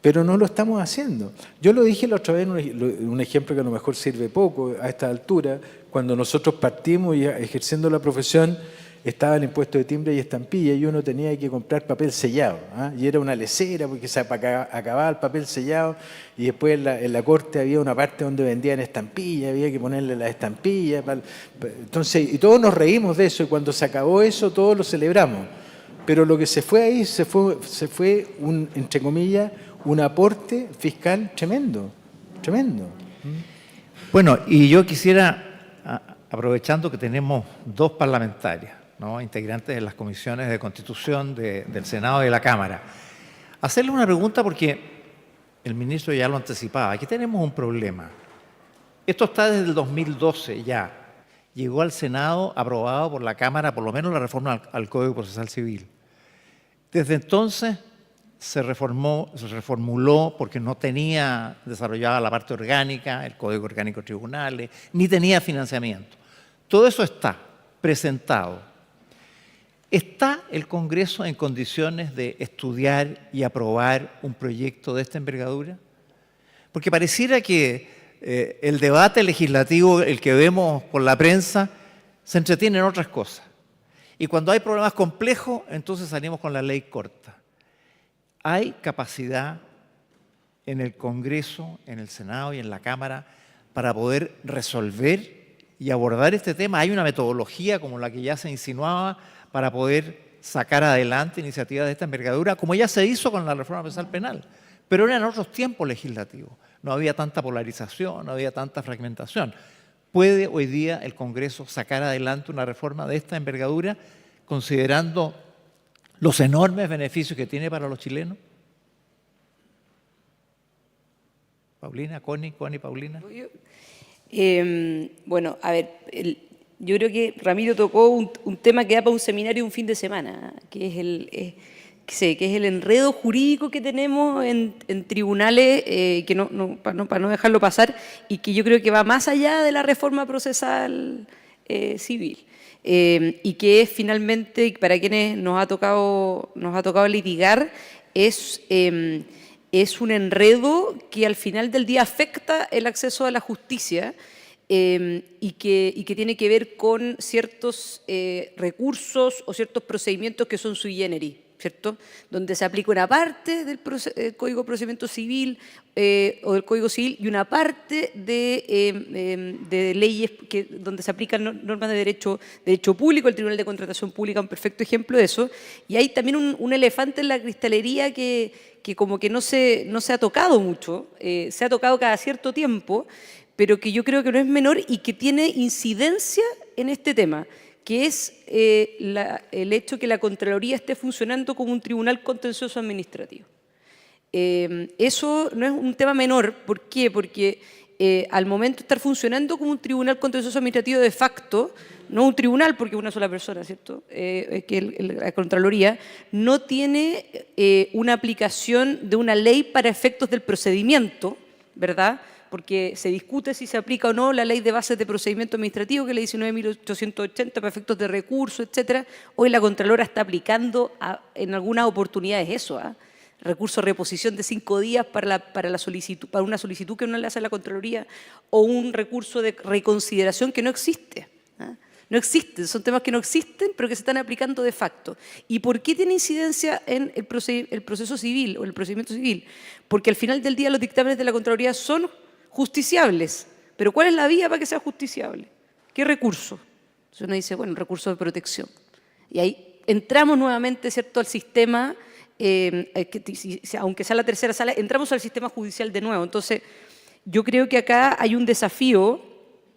Pero no lo estamos haciendo. Yo lo dije la otra vez, un ejemplo que a lo mejor sirve poco a esta altura. Cuando nosotros partimos y ejerciendo la profesión, estaba el impuesto de timbre y estampilla y uno tenía que comprar papel sellado. Y era una lesera porque se acababa el papel sellado y después en la corte había una parte donde vendían estampillas, había que ponerle las estampillas. Entonces, y todos nos reímos de eso y cuando se acabó eso todos lo celebramos. Pero lo que se fue ahí se fue entre comillas, un aporte fiscal tremendo, tremendo. Bueno, y yo quisiera, aprovechando que tenemos dos parlamentarias, ¿no?, integrantes de las comisiones de Constitución del Senado y de la Cámara, hacerle una pregunta porque el ministro ya lo anticipaba. Aquí tenemos un problema. Esto está desde el 2012 ya. Llegó al Senado aprobado por la Cámara, por lo menos la reforma al Código Procesal Civil. Desde entonces se reformuló porque no tenía desarrollada la parte orgánica, el Código Orgánico de Tribunales, ni tenía financiamiento. Todo eso está presentado. ¿Está el Congreso en condiciones de estudiar y aprobar un proyecto de esta envergadura? Porque pareciera que el debate legislativo, el que vemos por la prensa, se entretiene en otras cosas. Y cuando hay problemas complejos, entonces salimos con la ley corta. ¿Hay capacidad en el Congreso, en el Senado y en la Cámara para poder resolver y abordar este tema? ¿Hay una metodología como la que ya se insinuaba para poder sacar adelante iniciativas de esta envergadura, como ya se hizo con la reforma procesal penal? Pero eran otros tiempos legislativos. No había tanta polarización, no había tanta fragmentación. ¿Puede hoy día el Congreso sacar adelante una reforma de esta envergadura, considerando los enormes beneficios que tiene para los chilenos? Paulina, Connie, Paulina. Bueno, a ver, yo creo que Ramiro tocó un tema que da para un seminario un fin de semana, que es el enredo jurídico que tenemos en tribunales, que para no dejarlo pasar, y que yo creo que va más allá de la reforma procesal civil. Y que es finalmente, para quienes nos ha tocado litigar, es un enredo que al final del día afecta el acceso a la justicia y que tiene que ver con ciertos recursos o ciertos procedimientos que son sui generis, ¿cierto? Donde se aplica una parte del Código de Procedimiento Civil o del Código Civil y una parte de leyes donde se aplican normas de derecho público. El Tribunal de Contratación Pública es un perfecto ejemplo de eso. Y hay también un elefante en la cristalería que como que no se ha tocado mucho, se ha tocado cada cierto tiempo, pero que yo creo que no es menor y que tiene incidencia en este tema, que es el hecho que la Contraloría esté funcionando como un tribunal contencioso administrativo. Eso no es un tema menor. ¿Por qué? Porque al momento de estar funcionando como un tribunal contencioso administrativo de facto, no un tribunal porque es una sola persona, ¿cierto? Que la Contraloría no tiene una aplicación de una ley para efectos del procedimiento, ¿verdad? Porque se discute si se aplica o no la ley de bases de procedimiento administrativo, que es la 19.880 para efectos de recursos, etcétera. Hoy la Contralora está aplicando en algunas oportunidades eso, recurso de reposición de 5 días para una solicitud que no le hace a la Contraloría, o un recurso de reconsideración que no existe. No existen, son temas que no existen, pero que se están aplicando de facto. ¿Y por qué tiene incidencia en el proceso civil o el procedimiento civil? Porque al final del día los dictámenes de la Contraloría son justiciables. Pero ¿cuál es la vía para que sea justiciable? ¿Qué recurso? Entonces uno dice, bueno, un recurso de protección. Y ahí entramos nuevamente, ¿cierto?, al sistema, aunque sea la tercera sala, entramos al sistema judicial de nuevo. Entonces, yo creo que acá hay un desafío,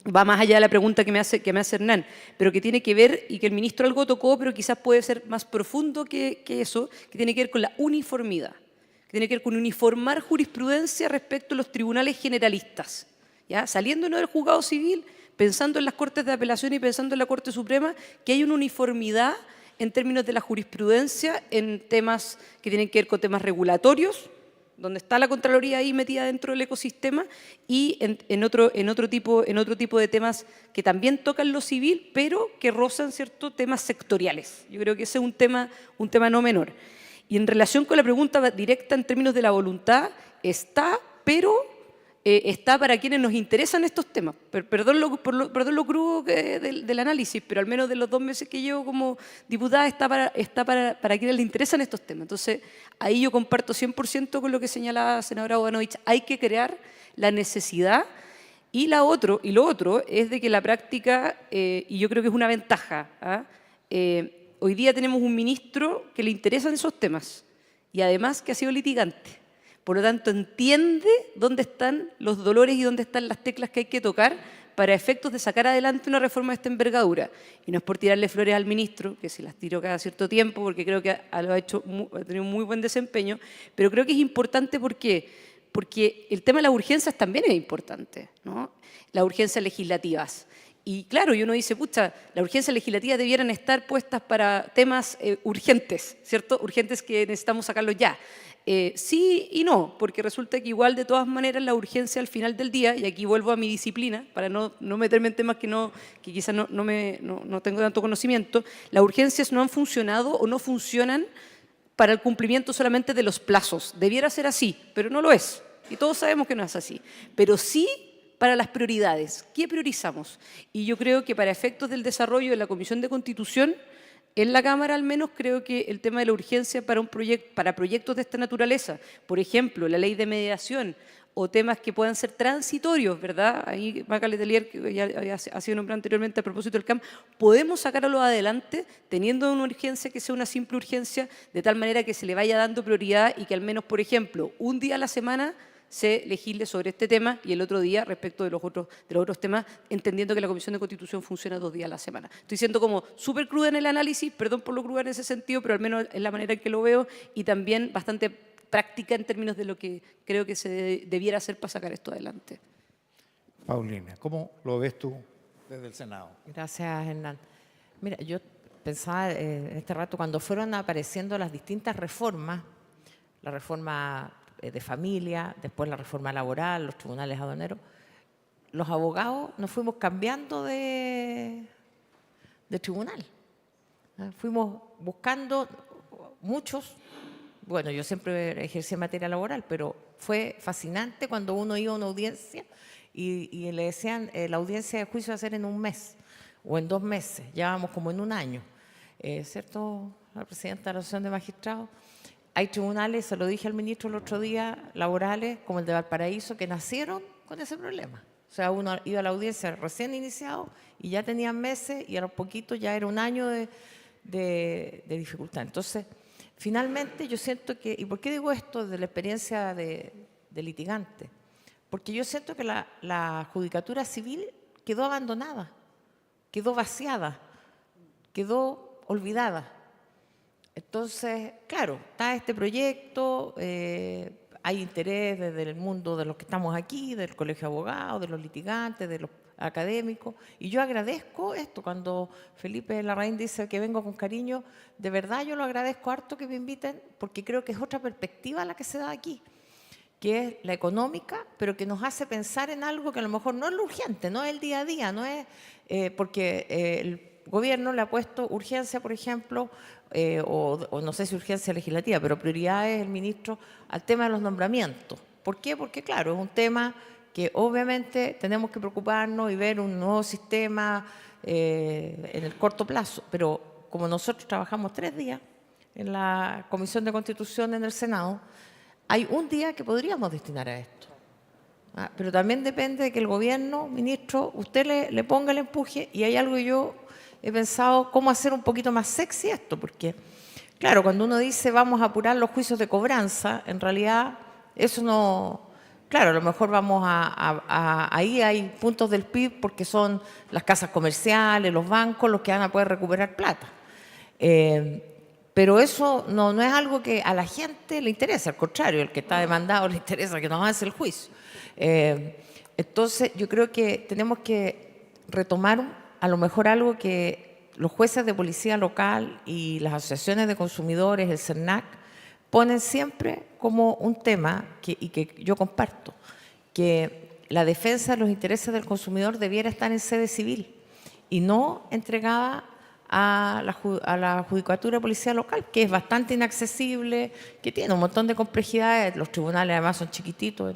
va más allá de la pregunta que me hace Hernán, pero que tiene que ver, y que el ministro algo tocó, pero quizás puede ser más profundo que eso, que tiene que ver con la uniformidad, que tiene que ver con uniformar jurisprudencia respecto a los tribunales generalistas, ¿ya? Saliéndonos del juzgado civil, pensando en las Cortes de Apelación y pensando en la Corte Suprema, que hay una uniformidad en términos de la jurisprudencia en temas que tienen que ver con temas regulatorios, donde está la Contraloría ahí metida dentro del ecosistema, y en otro tipo de temas que también tocan lo civil, pero que rozan ciertos temas sectoriales. Yo creo que ese es un tema no menor. Y en relación con la pregunta directa en términos de la voluntad, está, pero está para quienes nos interesan estos temas. Perdón lo crudo del análisis, pero al menos de los 2 meses que llevo como diputada está para quienes les interesan estos temas. Entonces, ahí yo comparto 100% con lo que señala la senadora Bodanovich. Hay que crear la necesidad. Y lo otro es de que la práctica, y yo creo que es una ventaja, hoy día tenemos un ministro que le interesan esos temas y además que ha sido litigante. Por lo tanto, entiende dónde están los dolores y dónde están las teclas que hay que tocar para efectos de sacar adelante una reforma de esta envergadura. Y no es por tirarle flores al ministro, que se las tiro cada cierto tiempo, porque creo que ha tenido un muy buen desempeño, pero creo que es importante porque el tema de las urgencias también es importante, ¿no? Las urgencias legislativas. Y claro, y uno dice, pucha, las urgencias legislativas debieran estar puestas para temas urgentes, ¿cierto? Urgentes que necesitamos sacarlos ya. Sí y no, porque resulta que igual de todas maneras la urgencia al final del día, y aquí vuelvo a mi disciplina, para no meterme en temas que quizás no tengo tanto conocimiento, las urgencias no han funcionado o no funcionan para el cumplimiento solamente de los plazos. Debiera ser así, pero no lo es. Y todos sabemos que no es así. Pero sí para las prioridades. ¿Qué priorizamos? Y yo creo que para efectos del desarrollo de la Comisión de Constitución, en la Cámara al menos, creo que el tema de la urgencia para proyectos de esta naturaleza, por ejemplo, la ley de mediación o temas que puedan ser transitorios, ¿verdad? Ahí Maca Letelier, que ya ha sido nombrado anteriormente a propósito del CAM, podemos sacarlo adelante teniendo una urgencia que sea una simple urgencia, de tal manera que se le vaya dando prioridad y que al menos, por ejemplo, un día a la semana se legisle sobre este tema y el otro día respecto de los otros temas, entendiendo que la Comisión de Constitución funciona 2 días a la semana. Estoy siendo como súper cruda en el análisis, perdón por lo cruda en ese sentido, pero al menos es la manera en que lo veo y también bastante práctica en términos de lo que creo que se debiera hacer para sacar esto adelante. Paulina, ¿cómo lo ves tú desde el Senado? Gracias, Hernán. Mira, yo pensaba en este rato, cuando fueron apareciendo las distintas reformas, la reforma de familia, después la reforma laboral, los tribunales aduaneros, los abogados nos fuimos cambiando de tribunal. Fuimos buscando muchos, bueno, yo siempre ejercí materia laboral, pero fue fascinante cuando uno iba a una audiencia y le decían, la audiencia de juicio va a ser en 1 mes o en 2 meses, ya vamos como en 1 año. ¿Cierto, la presidenta de la Asociación de Magistrados? Hay tribunales, se lo dije al ministro el otro día, laborales, como el de Valparaíso, que nacieron con ese problema. O sea, uno iba a la audiencia recién iniciado y ya tenían meses y a los poquitos ya era 1 año de dificultad. Entonces, finalmente yo siento que, ¿y por qué digo esto de la experiencia de litigante? Porque yo siento que la judicatura civil quedó abandonada, quedó vaciada, quedó olvidada. Entonces, claro, está este proyecto, hay interés desde el mundo de los que estamos aquí, del Colegio de Abogados, de los litigantes, de los académicos, y yo agradezco esto. Cuando Felipe Larraín dice que vengo con cariño, de verdad yo lo agradezco harto que me inviten, porque creo que es otra perspectiva la que se da aquí, que es la económica, pero que nos hace pensar en algo que a lo mejor no es lo urgente, no es el día a día, no es porque el gobierno le ha puesto urgencia, por ejemplo, o no sé si urgencia legislativa, pero prioridad es el ministro al tema de los nombramientos. ¿Por qué? Porque, claro, es un tema que obviamente tenemos que preocuparnos y ver un nuevo sistema en el corto plazo, pero como nosotros trabajamos 3 días en la Comisión de Constitución en el Senado, hay un día que podríamos destinar a esto. Pero también depende de que el gobierno, ministro, usted le ponga el empuje, y hay algo que yo he pensado cómo hacer un poquito más sexy esto, porque, claro, cuando uno dice vamos a apurar los juicios de cobranza, en realidad eso no... Claro, a lo mejor vamos ahí hay puntos del PIB porque son las casas comerciales, los bancos, los que van a poder recuperar plata. Pero eso no es algo que a la gente le interesa, al contrario, el que está demandado le interesa que nos avance el juicio. Entonces, yo creo que tenemos que retomar a lo mejor algo que los jueces de policía local y las asociaciones de consumidores, el CERNAC, ponen siempre como un tema y que yo comparto, que la defensa de los intereses del consumidor debiera estar en sede civil y no entregada a la Judicatura de Policía Local, que es bastante inaccesible, que tiene un montón de complejidades. Los tribunales además son chiquititos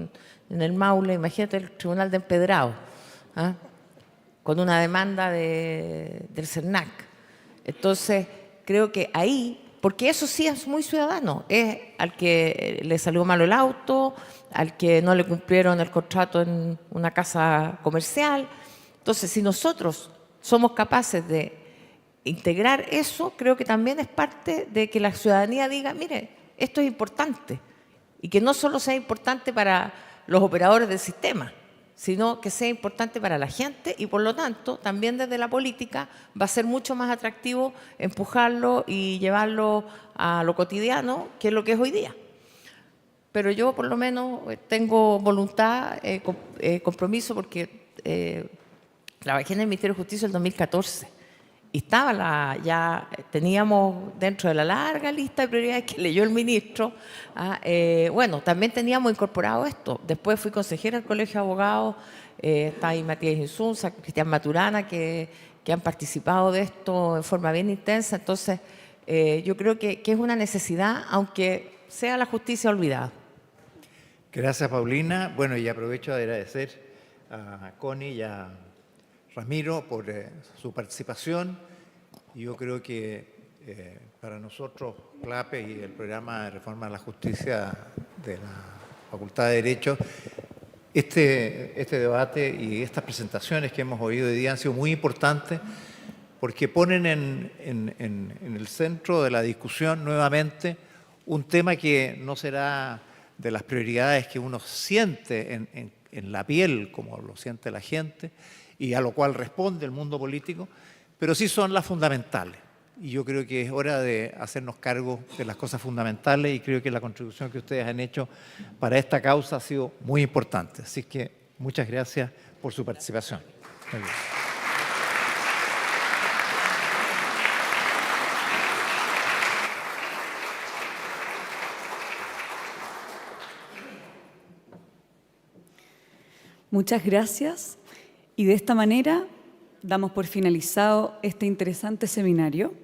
en el Maule. Imagínate el tribunal de Empedrado, con una demanda del CERNAC. Entonces, creo que ahí, porque eso sí es muy ciudadano, es al que le salió malo el auto, al que no le cumplieron el contrato en una casa comercial. Entonces, si nosotros somos capaces de integrar eso, creo que también es parte de que la ciudadanía diga, mire, esto es importante, y que no solo sea importante para los operadores del sistema, sino que sea importante para la gente, y por lo tanto también desde la política va a ser mucho más atractivo empujarlo y llevarlo a lo cotidiano, que es lo que es hoy día. Pero yo por lo menos tengo voluntad, compromiso, porque trabajé en el Ministerio de Justicia en el 2014 y ya teníamos dentro de la larga lista de prioridades que leyó el ministro, bueno, también teníamos incorporado esto. Después fui consejera del Colegio de Abogados, está ahí Matías Insunza, Cristian Maturana, que han participado de esto en forma bien intensa. Entonces, yo creo que es una necesidad, aunque sea la justicia olvidada. Gracias, Paulina. Bueno, y aprovecho de agradecer a Connie y a Ramiro por su participación. Yo creo que para nosotros, CLAPE y el programa de reforma a la justicia de la Facultad de Derecho, este debate y estas presentaciones que hemos oído hoy día han sido muy importantes porque ponen en el centro de la discusión nuevamente un tema que no será de las prioridades que uno siente en la piel, como lo siente la gente, y a lo cual responde el mundo político, pero sí son las fundamentales. Y yo creo que es hora de hacernos cargo de las cosas fundamentales y creo que la contribución que ustedes han hecho para esta causa ha sido muy importante. Así que muchas gracias por su participación. Muy bien. Muchas gracias. Y de esta manera damos por finalizado este interesante seminario.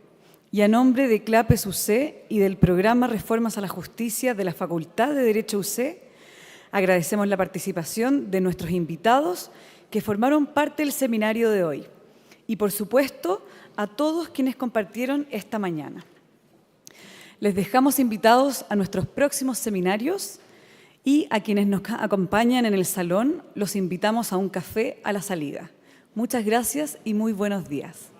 Y a nombre de CLAPES UC y del programa Reformas a la Justicia de la Facultad de Derecho UC, agradecemos la participación de nuestros invitados que formaron parte del seminario de hoy. Y por supuesto, a todos quienes compartieron esta mañana. Les dejamos invitados a nuestros próximos seminarios y a quienes nos acompañan en el salón, los invitamos a un café a la salida. Muchas gracias y muy buenos días.